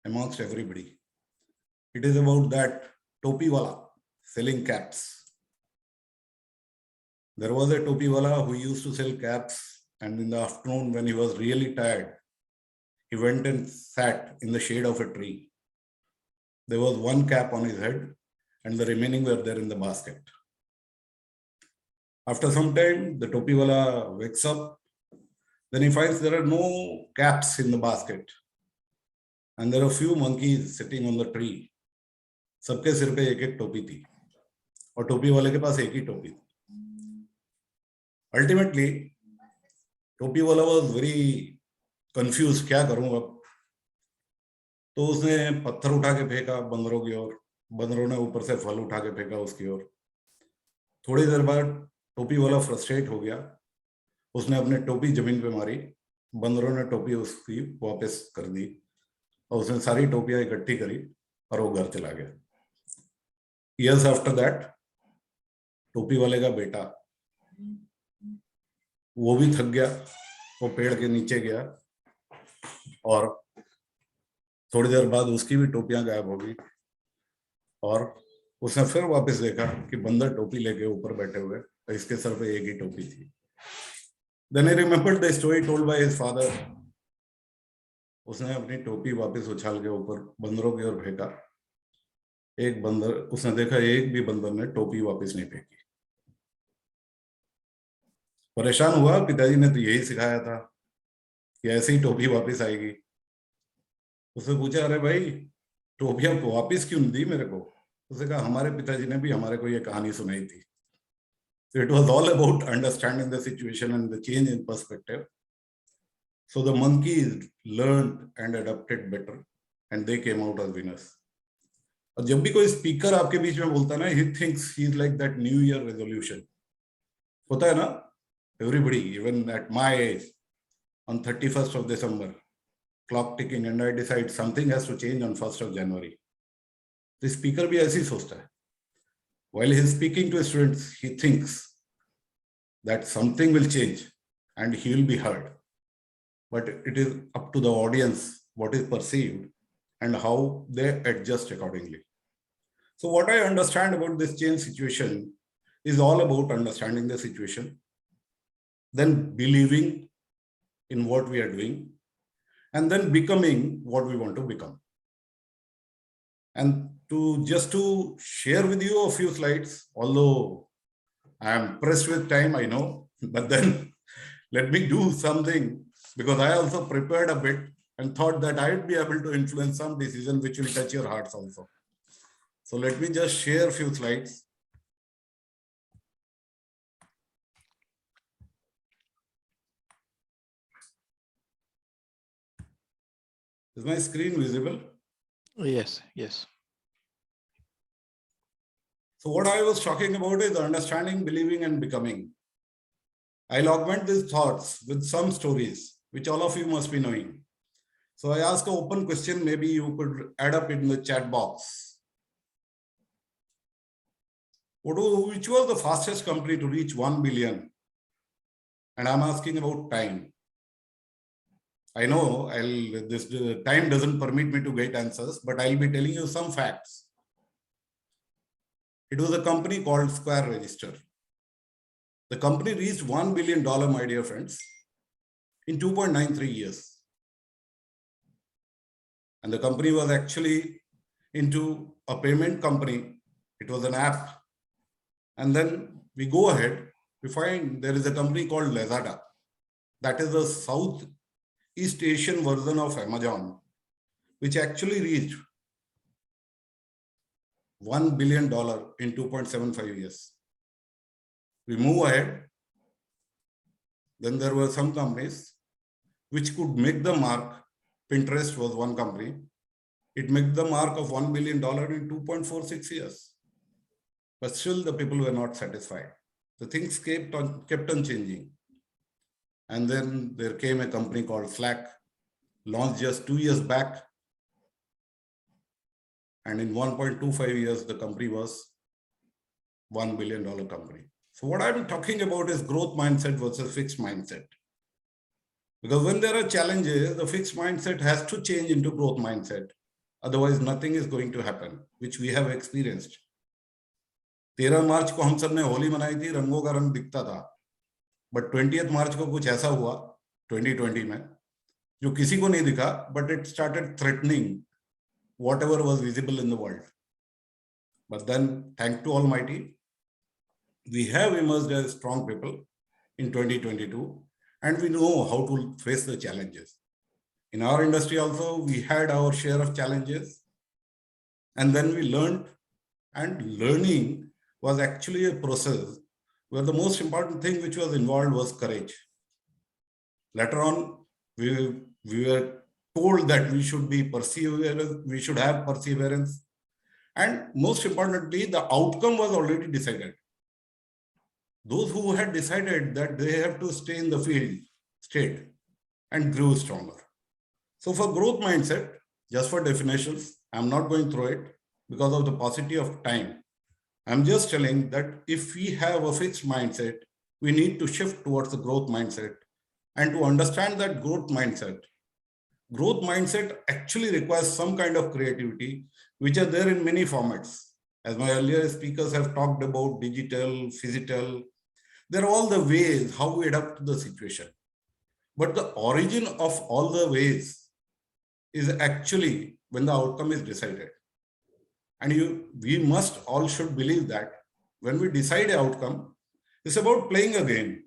amongst everybody. It is about that topi wala selling caps. There was a topi wala who used to sell caps, and in the afternoon when he was really tired, he went and sat in the shade of a tree. There was one cap on his head and the remaining were there in the basket. After some time, the topi wala wakes up. Then he finds there are no caps in the basket. And there are few monkeys sitting on the tree. सबके सिर पे एक-एक टोपी थी और टोपी वाले के पास एक ही टोपी थी. Ultimately, टोपी वाला was very confused, क्या करूं अब? तो उसने पत्थर उठा के फेंका बंदरों की ओर. बंदरों ने ऊपर से फल उठा के फेंका उसकी ओर. थोड़ी देर बाद टोपी वाला फ्रस्ट्रेट हो गया. उसने अपने टोपी जमीन पे मारी. बंदरों ने टोपी उसकी वापस कर दी और उसने सारी टोपियां इकट्ठी करी और वो घर चला गया. Years after that, टोपी वाले का बेटा वो भी थक गया. वो पेड़ के नीचे गया और थोड़ी देर बाद उसकी भी टोपियां गायब हो गई और उसने फिर वापस देखा कि बंदर टोपी लेके ऊपर बैठे हुए, इसके सर पे एक ही टोपी थी. Then he remembered the story told by his father. उसने अपनी टोपी वापस उछाल के ऊपर बंदरों की ओर फेंका. एक बंदर, उसने देखा एक भी बंदर ने टोपी वापस नहीं फेंकी. परेशान हुआ. पिताजी ने तो यही सिखाया था कि ऐसे ही टोपी वापस आएगी. उसने पूछा, अरे भाई टोपियां वापस क्यों दी मेरे को? उसने कहा, हमारे पिताजी ने भी हमारे को ये कहानी सुनाई थी. So it was all about understanding the situation and the change in perspective. So the monkeys learned and adapted better and they came out as winners. और जब भी कोई स्पीकर आपके बीच में बोलता है ना, he thinks he's like that New Year resolution. होता है ना? Everybody, even at my age, on 31st of December, clock ticking and I decide something has to change on 1st of January. The speaker भी ऐसे ही सोचता है. While he is speaking to students, he thinks that something will change and he will be heard. But it is up to the audience what is perceived and how they adjust accordingly. So what I understand about this change situation is all about understanding the situation, then believing in what we are doing, and then becoming what we want to become. And just to share with you a few slides, although I am pressed with time, I know, but then let me do something, because I also prepared a bit and thought that I would be able to influence some decision which will touch your hearts also. So let me just share a few slides. Is my screen visible?
Yes, yes.
So what I was talking about is understanding, believing, and becoming. I'll augment these thoughts with some stories, which all of you must be knowing. So I ask an open question, maybe you could add up in the chat box. Which was the fastest company to reach 1 billion? And I'm asking about time. I know this time doesn't permit me to get answers, but I'll be telling you some facts. It was a company called Square Register. The company reached $1 billion, my dear friends, in 2.93 years. And the company was actually into a payment company. It was an app. And then we go ahead, we find there is a company called Lazada. That is the Southeast Asian version of Amazon, which actually reached $1 billion in 2.75 years. We move ahead. Then there were some companies which could make the mark. Pinterest was one company. It made the mark of $1 billion in 2.46 years. But still the people were not satisfied. The things kept on changing. And then there came a company called Slack, launched just 2 years back. And in 1.25 years, the company was $1 billion company. So what I'm talking about is growth mindset versus fixed mindset. Because when there are challenges, the fixed mindset has to change into growth mindset. Otherwise, nothing is going to happen, which we have experienced. 13 मार्च को हम सब ने होली मनाई थी, रंगों का रंग दिखता था. But 20th मार्च को कुछ ऐसा हुआ 2020 में जो किसी को नहीं दिखा, but it started threatening whatever was visible in the world. But then, thank to Almighty, we have emerged as strong people in 2022, and we know how to face the challenges. In our industry also, we had our share of challenges, and then we learned, and learning was actually a process where the most important thing which was involved was courage. Later on, we were told that we should be perseverance, we should have perseverance, and most importantly, the outcome was already decided. Those who had decided that they have to stay in the field stayed and grew stronger. So for growth mindset, just for definitions, I'm not going through it because of the paucity of time. I'm just telling that if we have a fixed mindset, we need to shift towards the growth mindset. And to understand that growth mindset actually requires some kind of creativity, which are there in many formats. As my earlier speakers have talked about digital, physical, they're all the ways how we adapt to the situation. But the origin of all the ways is actually when the outcome is decided. And we must all should believe that when we decide an outcome, it's about playing a game.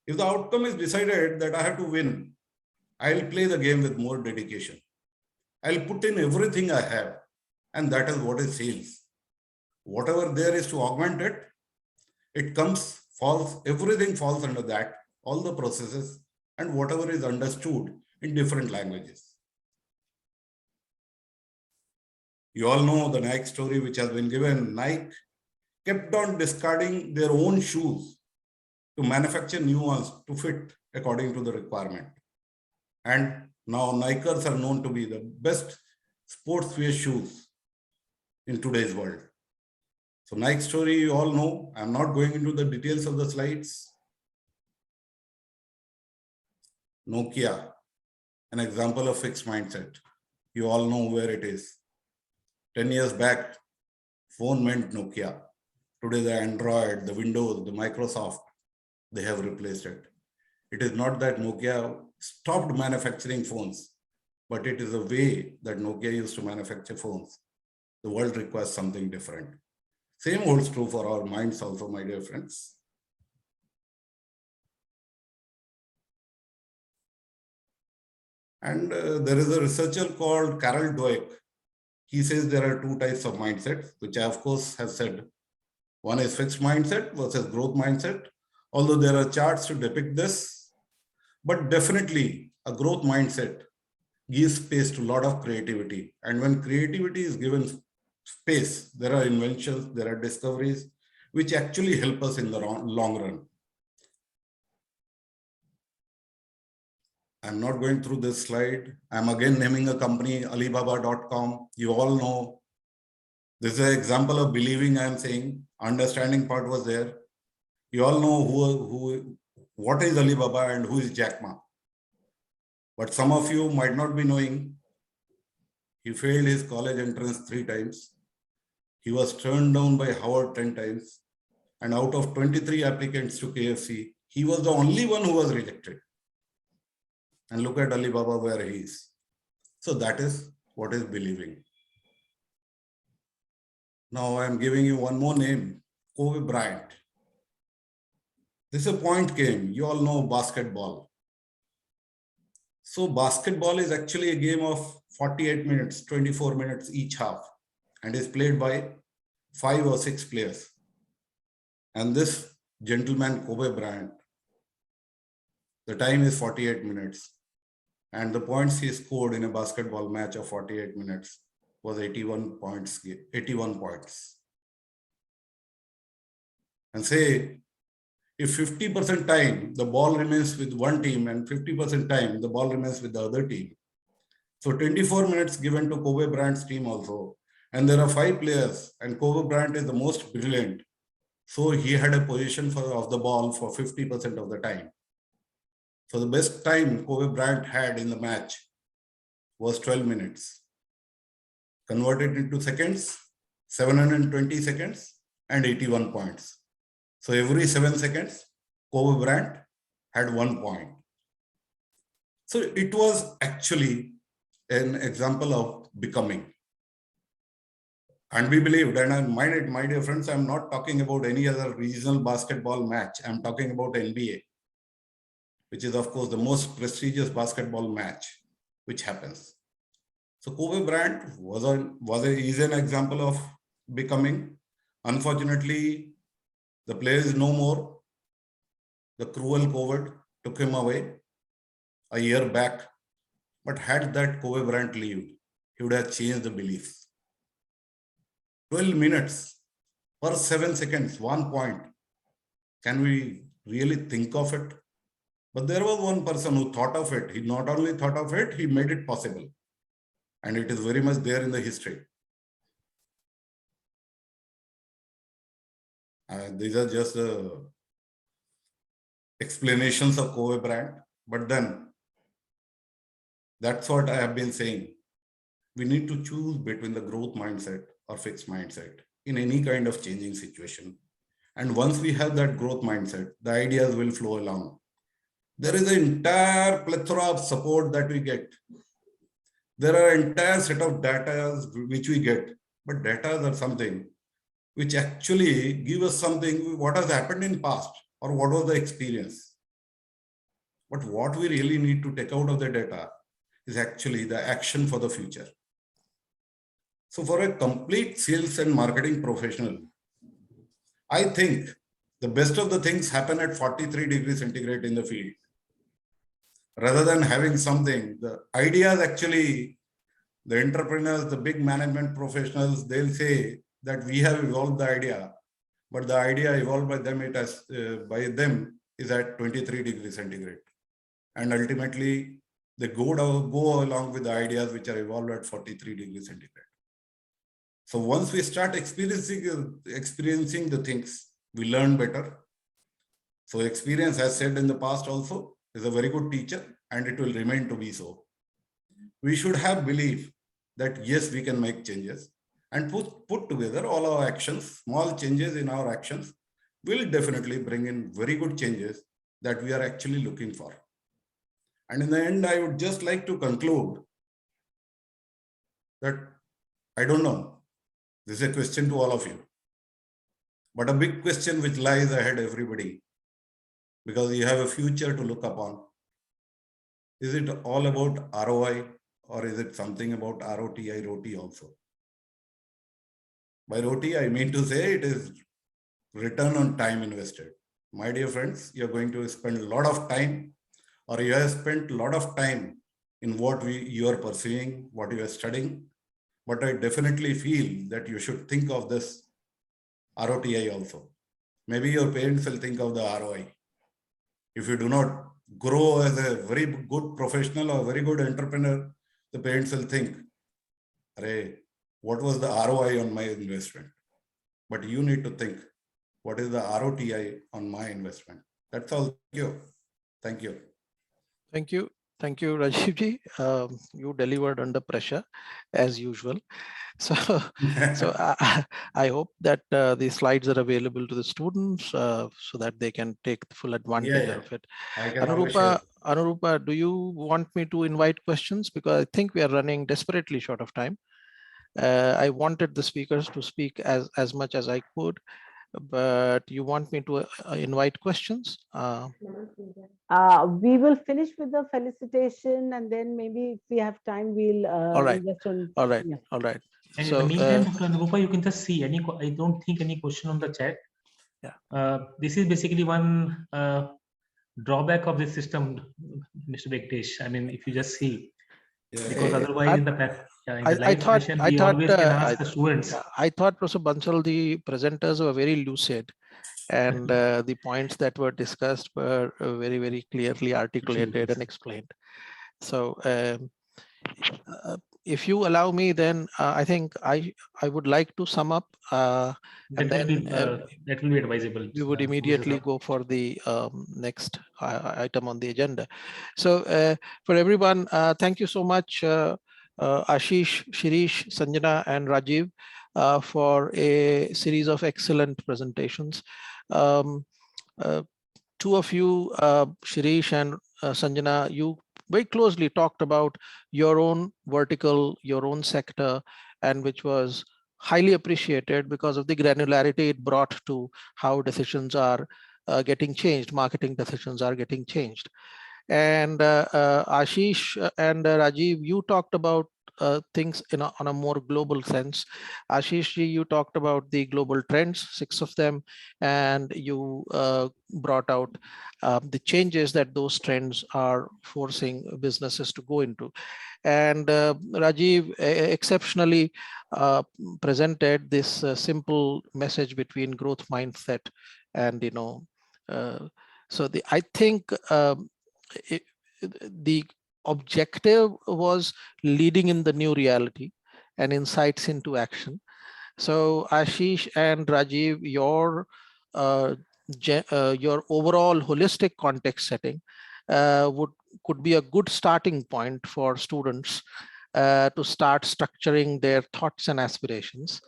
If the outcome is decided that I have to win, I'll play the game with more dedication. I'll put in everything I have, and that is what is sales. Whatever there is to augment it, everything falls under that, all the processes, and whatever is understood in different languages. You all know the Nike story which has been given. Nike kept on discarding their own shoes to manufacture new ones to fit according to the requirement. And now Nikers are known to be the best sportswear shoes in today's world. So Nike story, you all know. I'm not going into the details of the slides. Nokia, an example of fixed mindset. You all know where it is. 10 years back, phone meant Nokia. Today, the Android, the Windows, the Microsoft, they have replaced it. It is not that Nokia stopped manufacturing phones, but it is a way that Nokia used to manufacture phones. The world requires something different. Same holds true for our minds also, my dear friends. And there is a researcher called Carol Dweck. He says there are two types of mindsets, which I, of course, have said. One is fixed mindset versus growth mindset, although there are charts to depict this. But definitely, a growth mindset gives space to a lot of creativity. And when creativity is given space, there are inventions, there are discoveries, which actually help us in the long run. I'm not going through this slide. I'm again naming a company, Alibaba.com. You all know. This is an example of believing. I'm saying understanding part was there. You all know what is Alibaba and who is Jack Ma. But some of you might not be knowing. He failed his college entrance 3 times. He was turned down by Howard 10 times. And out of 23 applicants to KFC, he was the only one who was rejected. And look at Alibaba where he is. So that is what is believing. Now I'm giving you one more name, Kobe Bryant. This is a point game. You all know basketball. So basketball is actually a game of 48 minutes, 24 minutes each half, and is played by 5 or 6 players. And this gentleman, Kobe Bryant, the time is 48 minutes. And the points he scored in a basketball match of 48 minutes was 81 points. And say, if 50% time the ball remains with one team and 50% time the ball remains with the other team. So 24 minutes given to Kobe Bryant's team also. And there are 5 players and Kobe Bryant is the most brilliant. So he had a position of the ball for 50% of the time. So the best time Kobe Bryant had in the match was 12 minutes. Converted into seconds, 720 seconds and 81 points. So every 7 seconds, Kobe Bryant had 1 point. So it was actually an example of becoming. And we believed, and my dear friends, I'm not talking about any other regional basketball match. I'm talking about NBA, which is, of course, the most prestigious basketball match which happens. So Kobe Bryant is an example of becoming. Unfortunately, the player is no more. The cruel COVID took him away a year back. But had that Kobe Bryant lived, he would have changed the beliefs. 12 minutes per 7 seconds, 1 point. Can we really think of it? But there was one person who thought of it. He not only thought of it, he made it possible. And it is very much there in the history. These are just explanations of Kobe Bryant. But then, that's what I have been saying. We need to choose between the growth mindset or fixed mindset in any kind of changing situation. And once we have that growth mindset, the ideas will flow along. There is an entire plethora of support that we get. There are an entire set of data which we get, but data are something which actually give us something, what has happened in past or what was the experience. But what we really need to take out of the data is actually the action for the future. So for a complete sales and marketing professional, I think the best of the things happen at 43 degrees centigrade in the field. Rather than having something, the ideas actually, the entrepreneurs, the big management professionals, they'll say that we have evolved the idea, but the idea evolved by them, is at 23 degrees centigrade. And ultimately, they go along with the ideas which are evolved at 43 degrees centigrade. So once we start experiencing the things, we learn better. So experience, as said in the past also, is a very good teacher and it will remain to be so. We should have belief that yes, we can make changes. and put together all our actions, small changes in our actions will definitely bring in very good changes that we are actually looking for. And in the end, I would just like to conclude that I don't know, this is a question to all of you, but a big question which lies ahead everybody, because you have a future to look upon. Is it all about ROI or is it something about ROTI, ROTI also? By ROTI, I mean to say it is return on time invested. My dear friends, you're going to spend a lot of time, or you have spent a lot of time in what you are pursuing, what you are studying. But I definitely feel that you should think of this ROTI also. Maybe your parents will think of the ROI. If you do not grow as a very good professional or very good entrepreneur, the parents will think, "Arey, what was the ROI on my investment?" But you need to think, what is the ROTI on my investment? That's all. Thank you. Thank you.
Thank you. Thank you, Rajiv ji. You delivered under pressure as usual. So, I hope that the slides are available to the students so that they can take full advantage of it. Anurupa, do you want me to invite questions? Because I think we are running desperately short of time. I wanted the speakers to speak as much as I could, but you want me to invite questions?
We will finish with the felicitation, and then maybe if we have time, we'll
all right.
invest on.
All right.
Yeah.
All right.
And
So,
in the meantime, Dr. Anurupa, you can just see any. I don't think any question on the chat.
Yeah.
This is basically one drawback of this system, Mr. Venkatesh. I mean, if you just see, because otherwise in the live session, we always can ask the students.
I thought, Professor Bansal, the presenters were very lucid, and the points that were discussed were very, very clearly articulated and explained. So, if you allow me, then I think I would like to sum up, and then
that will be advisable.
We would immediately go for the next item on the agenda. So for everyone, thank you so much, Ashish, Shirish, Sanjana, and Rajiv for a series of excellent presentations. Two of you, Shirish and Sanjana, you very closely talked about your own vertical, your own sector, and which was highly appreciated because of the granularity it brought to how decisions are getting changed, marketing decisions are getting changed. And Ashish and Rajiv, you talked about things on a more global sense. Ashish, you talked about the global trends, 6 of them, and you brought out the changes that those trends are forcing businesses to go into. And Rajiv exceptionally presented this simple message between growth mindset and, so I think the objective was leading in the new reality and insights into action. So Ashish and Rajiv, your overall holistic context setting could be a good starting point for students to start structuring their thoughts and aspirations.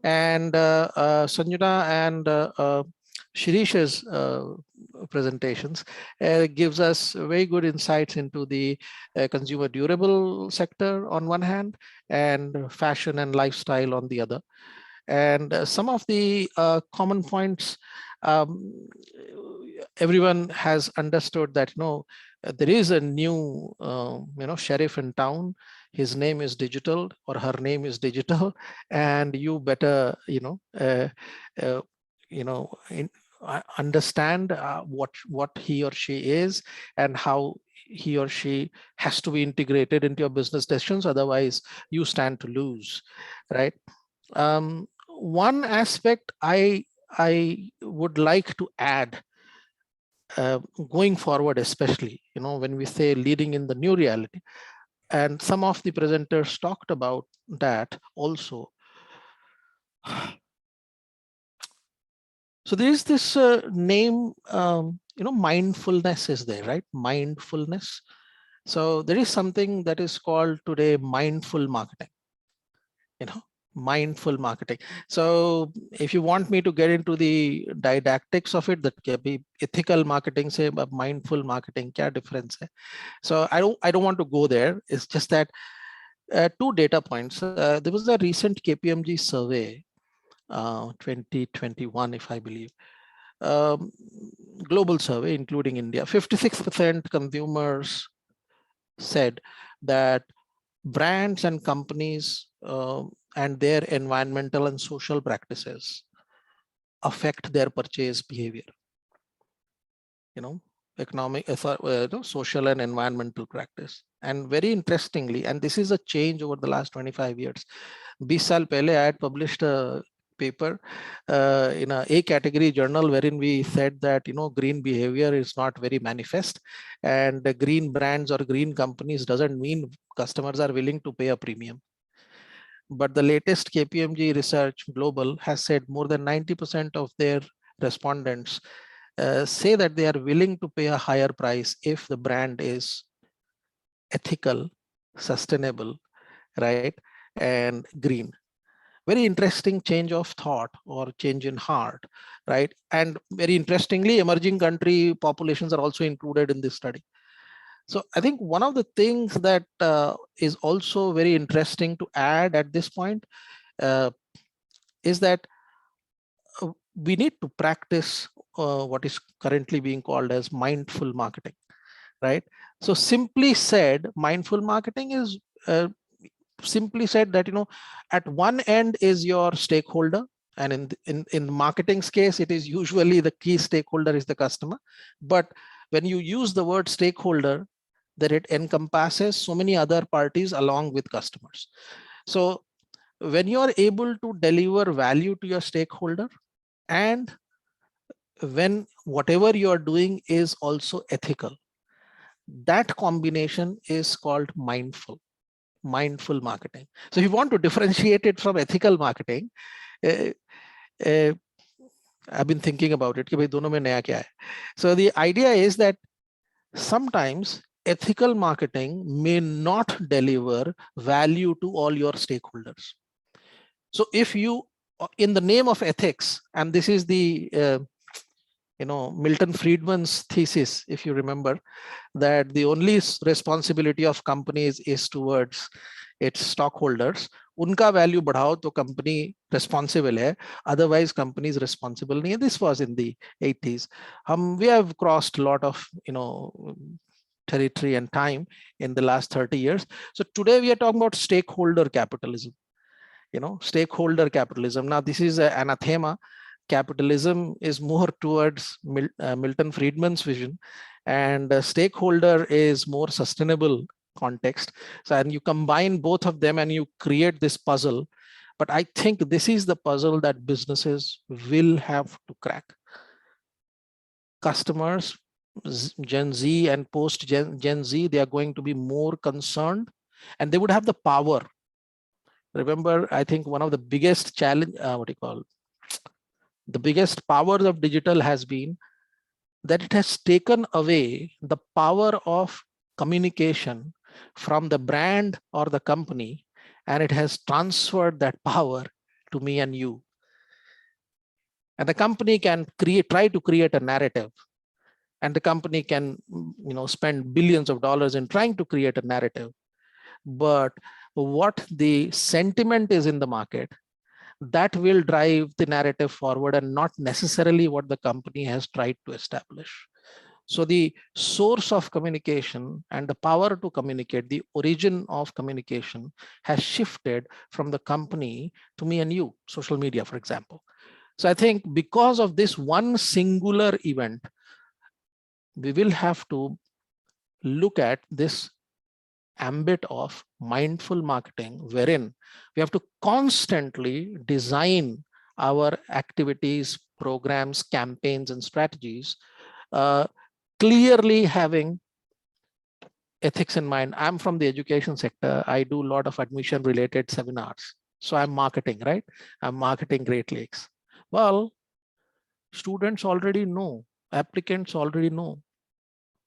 And Sanjana and Shirish's presentations gives us very good insights into the consumer durable sector on one hand, and fashion and lifestyle on the other. And some of the common points, everyone has understood that there is a new sheriff in town. His name is digital, or her name is digital, and you better understand what he or she is and how he or she has to be integrated into your business decisions. Otherwise, you stand to lose, right? One aspect I would like to add, going forward, especially when we say leading in the new reality, and some of the presenters talked about that also. So there is this name, mindfulness is there, right? Mindfulness. So there is something that is called today mindful marketing. mindful marketing. So if you want me to get into the didactics of it, that can be ethical marketing say mindful marketing, kya difference hai? So I don't want to go there. It's just that two data points. There was a recent KPMG survey, 2021, if I believe, global survey including India. 56% consumers said that brands and companies and their environmental and social practices affect their purchase behavior. Economic, social and environmental practice. And very interestingly, and this is a change over the last 25 years. 20 saal pehle I had published a paper in a category journal wherein we said that green behavior is not very manifest, and the green brands or green companies doesn't mean customers are willing to pay a premium. But the latest KPMG research global has said more than 90% of their respondents say that they are willing to pay a higher price if the brand is ethical, sustainable, right, and green. Very interesting change of thought or change in heart, right? And very interestingly, emerging country populations are also included in this study. So I think one of the things that is also very interesting to add at this point is that we need to practice what is currently being called as mindful marketing, right? So simply said, mindful marketing is simply said that at one end is your stakeholder, and in marketing's case, it is usually the key stakeholder is the customer. But when you use the word stakeholder, that it encompasses so many other parties along with customers. So when you are able to deliver value to your stakeholder, and when whatever you are doing is also ethical, that combination is called mindful marketing. So if you want to differentiate it from ethical marketing, I've been thinking about it. So the idea is that sometimes ethical marketing may not deliver value to all your stakeholders. So if you, in the name of ethics, and this is the Milton Friedman's thesis, if you remember, that the only responsibility of companies is towards its stockholders. Unka value badhao to company responsible hai, otherwise company is responsible nahi. This was in the 80s. We have crossed a lot of territory and time in the last 30 years. So today we are talking about stakeholder capitalism. Stakeholder capitalism. Now this is an anathema. Capitalism is more towards Milton Friedman's vision, and stakeholder is more sustainable context. So, and you combine both of them and you create this puzzle. But I think this is the puzzle that businesses will have to crack. Customers, Gen Z and post Gen Z, they are going to be more concerned, and they would have the power. Remember, I think one of the biggest challenge, the biggest power of digital has been that it has taken away the power of communication from the brand or the company, and it has transferred that power to me and you. And the company can try to create a narrative, and the company can spend billions of dollars in trying to create a narrative. But what the sentiment is in the market, that will drive the narrative forward, and not necessarily what the company has tried to establish. So the source of communication and the power to communicate, the origin of communication, has shifted from the company to me and you, social media, for example. So I think because of this one singular event, we will have to look at this ambit of mindful marketing, wherein we have to constantly design our activities, programs, campaigns, and strategies, clearly having ethics in mind. I'm from the education sector. I do a lot of admission related seminars. So I'm marketing, right? I'm marketing Great Lakes. Well, students already know, applicants already know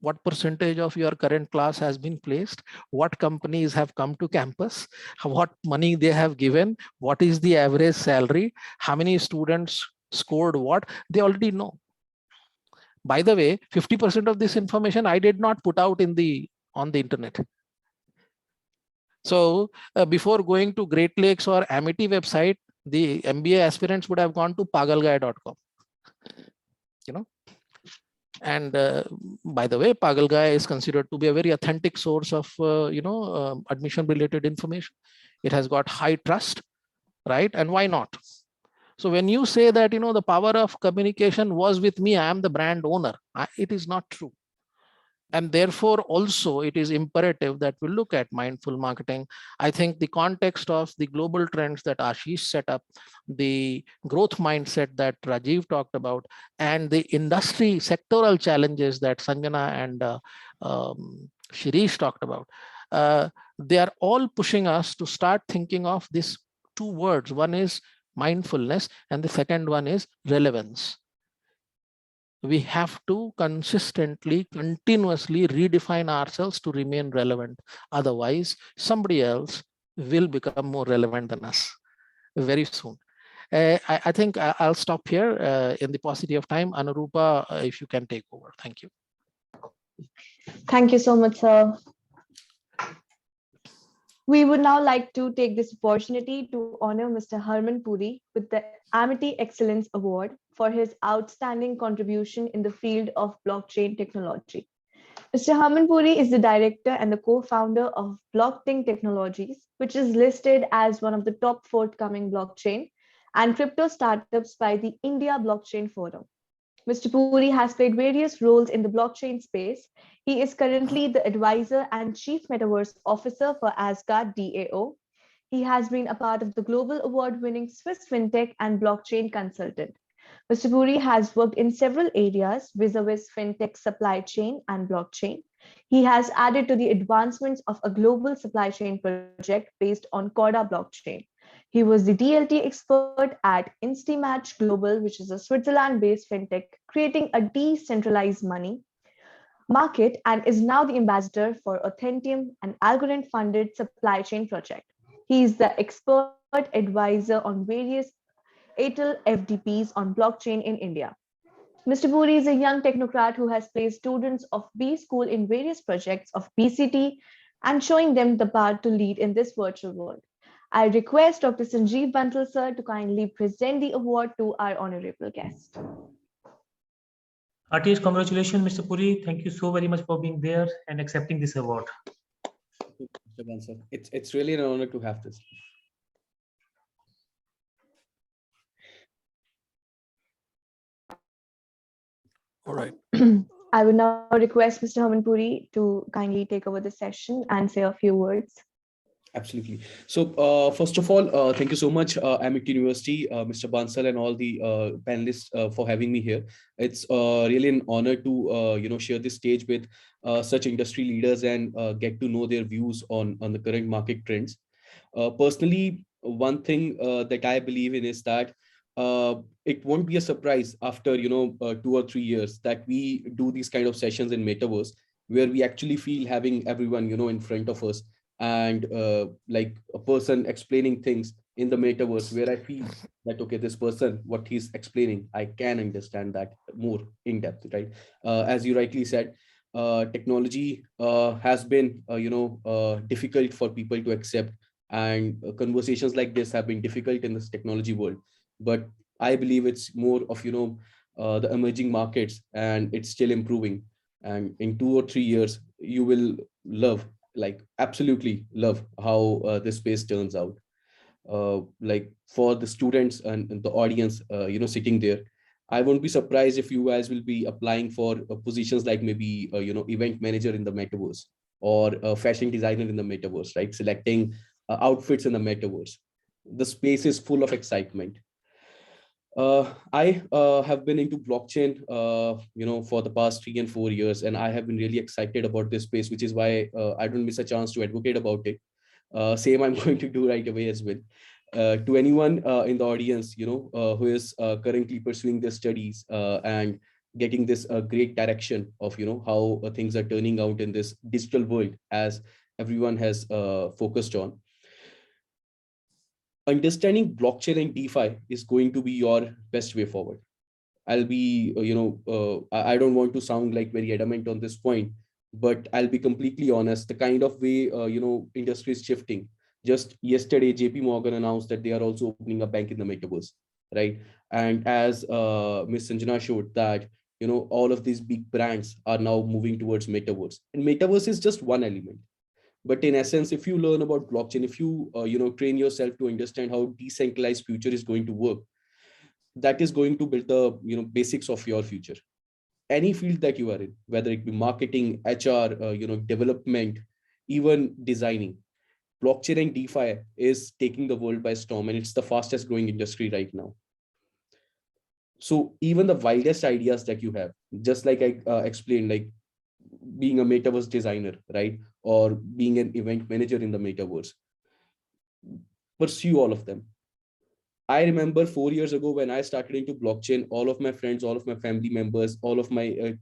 what percentage of your current class has been placed, what companies have come to campus, what money they have given, what is the average salary, how many students scored what, they already know. By the way, 50% of this information I did not put out on the internet. So before going to Great Lakes or Amity website, the MBA aspirants would have gone to pagalguy.com. And by the way, Pagalguy is considered to be a very authentic source of admission related information. It has got high trust, right? And why not? So when you say that the power of communication was with me, I am the brand owner, it is not true. And therefore also it is imperative that we look at mindful marketing. I think the context of the global trends that Ashish set up, the growth mindset that Rajiv talked about, and the industry sectoral challenges that Sanjana and Shirish talked about, they are all pushing us to start thinking of these two words. One is mindfulness and the second one is relevance. We have to consistently, continuously redefine ourselves to remain relevant. Otherwise, somebody else will become more relevant than us very soon. I think I'll stop here in the paucity of time. Anurupa, if you can take over. Thank you.
Thank you so much, sir. We would now like to take this opportunity to honor Mr. Harman Puri with the Amity Excellence Award for his outstanding contribution in the field of blockchain technology. Mr. Harman Puri is the director and the co-founder of Blockting Technologies, which is listed as one of the top forthcoming blockchain and crypto startups by the India Blockchain Forum. Mr. Puri has played various roles in the blockchain space. He is currently the advisor and chief metaverse officer for Asgard DAO. He has been a part of the global award-winning Swiss FinTech and blockchain consultant. Mr. Puri has worked in several areas vis-a-vis FinTech supply chain and blockchain. He has added to the advancements of a global supply chain project based on Corda blockchain. He was the DLT expert at Instimatch Global, which is a Switzerland-based fintech creating a decentralized money market, and is now the ambassador for Authentium, an Algorand-funded supply chain project. He is the expert advisor on various ATL FDPs on blockchain in India. Mr. Puri is a young technocrat who has placed students of B School in various projects of BCT and showing them the path to lead in this virtual world. I request Dr. Sanjeev Bansal sir to kindly present the award to our honorable guest.
Artist, congratulations, Mr. Puri. Thank you so very much for being there and accepting this award.
Mr. Bansal, it's really an honor to have this.
All right.
I would now request Mr. Harman Puri to kindly take over the session and say a few words.
Absolutely. So first of all, thank you so much, Amity University, Mr. Bansal, and all the panelists for having me here. It's really an honor to share this stage with such industry leaders and get to know their views on the current market trends. Personally, one thing that I believe in is that it won't be a surprise after 2 or 3 years that we do these kind of sessions in Metaverse, where we actually feel having everyone in front of us, and like a person explaining things in the Metaverse, where I feel that, okay, this person, what he's explaining, I can understand that more in depth, right? As you rightly said, technology has been difficult for people to accept, and conversations like this have been difficult in this technology world. But I believe it's more of the emerging markets, and it's still improving. And in 2 or 3 years, you will love, like absolutely love, how this space turns out. Like for the students and the audience, sitting there, I won't be surprised if you guys will be applying for positions like maybe event manager in the Metaverse, or a fashion designer in the Metaverse, right? Selecting outfits in the Metaverse. The space is full of excitement. I have been into blockchain, for the past 3 and 4 years, and I have been really excited about this space, which is why I don't miss a chance to advocate about it. Same I'm going to do right away as well. To anyone in the audience, who is currently pursuing their studies and getting this great direction of how things are turning out in this digital world, as everyone has focused on. Understanding blockchain and DeFi is going to be your best way forward. I'll be, I don't want to sound like very adamant on this point, but I'll be completely honest. The kind of way, industry is shifting. Just yesterday, JP Morgan announced that they are also opening a bank in the metaverse, right? And as Ms. Sanjana showed that, all of these big brands are now moving towards metaverse, and metaverse is just one element. But in essence, if you learn about blockchain, if you, train yourself to understand how decentralized future is going to work, that is going to build the, basics of your future. Any field that you are in, whether it be marketing, HR, development, even designing, blockchain and DeFi is taking the world by storm, and it's the fastest growing industry right now. So even the wildest ideas that you have, just like I explained, like being a metaverse designer, right? Or being an event manager in the metaverse, pursue all of them. I remember 4 years ago when I started into blockchain, all of my friends, all of my family members, all of my,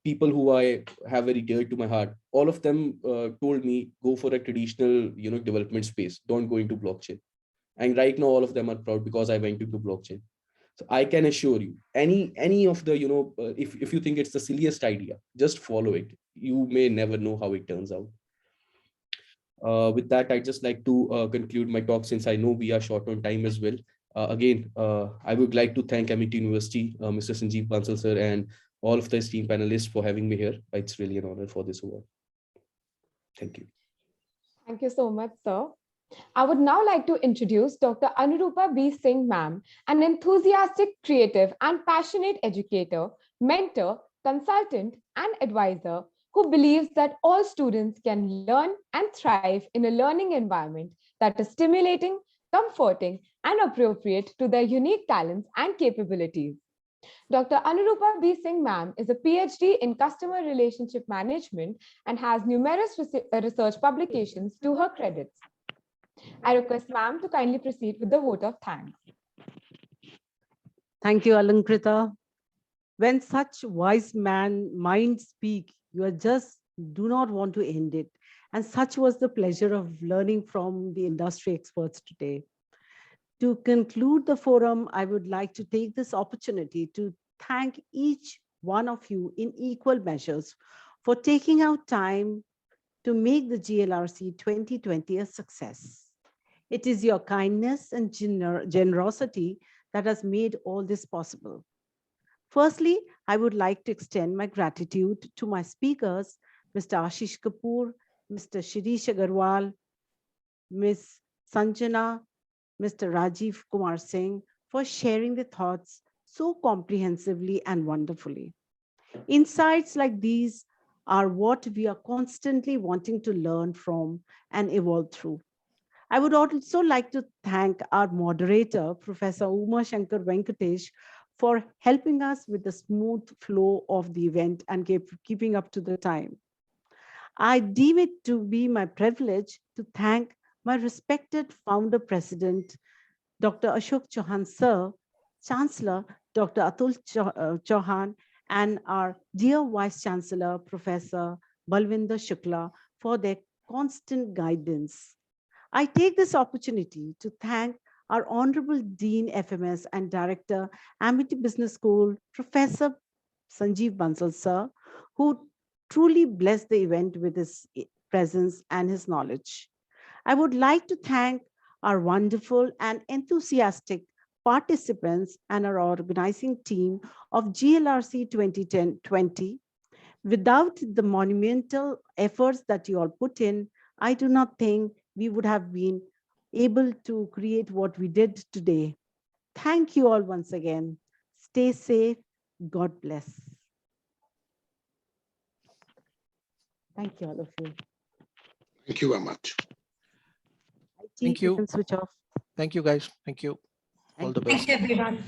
people who I have very dear to my heart, all of them told me, go for a traditional, development space. Don't go into blockchain. And right now, all of them are proud because I went into blockchain. So I can assure you, any of the, if you think it's the silliest idea, just follow it. You may never know how it turns out. With that, I'd just like to conclude my talk, since I know we are short on time as well. Again, I would like to thank Amity University, Mr. Sanjeev Bansal sir, and all of the esteemed panelists for having me here. It's really an honor for this award. Thank you.
Thank you so much, sir. I would now like to introduce Dr. Anurupa B. Singh ma'am, an enthusiastic, creative, and passionate educator, mentor, consultant, and advisor who believes that all students can learn and thrive in a learning environment that is stimulating, comforting, and appropriate to their unique talents and capabilities. Dr. Anurupa B. Singh ma'am is a PhD in Customer Relationship Management and has numerous research publications to her credits. I request ma'am to kindly proceed with the vote of thanks.
Thank you, Alankrita. When such wise minds speak, you just do not want to end it. And such was the pleasure of learning from the industry experts today. To conclude the forum, I would like to take this opportunity to thank each one of you in equal measures for taking out time to make the GLRC 2020 a success. It is your kindness and generosity that has made all this possible. Firstly, I would like to extend my gratitude to my speakers, Mr. Ashish Kapoor, Mr. Shirish Agarwal, Ms. Sanjana, Mr. Rajiv Kumar Singh, for sharing their thoughts so comprehensively and wonderfully. Insights like these are what we are constantly wanting to learn from and evolve through. I would also like to thank our moderator, Professor Uma Shankar Venkatesh, for helping us with the smooth flow of the event and keeping up to the time. I deem it to be my privilege to thank my respected founder president, Dr. Ashok Chauhan sir, Chancellor, Dr. Atul Chauhan, and our dear Vice Chancellor, Professor Balwinder Shukla, for their constant guidance. I take this opportunity to thank our Honorable Dean FMS and Director, Amity Business School, Professor Sanjeev Bansal sir, who truly blessed the event with his presence and his knowledge. I would like to thank our wonderful and enthusiastic participants and our organizing team of GLRC 2020. Without the monumental efforts that you all put in, I do not think we would have been able to create what we did today. Thank you all once again. Stay safe. God bless. Thank you, all of you.
Thank you very much.
Thank you.
Can switch off.
Thank you, guys. Thank you. All the best.
Thank you, everyone.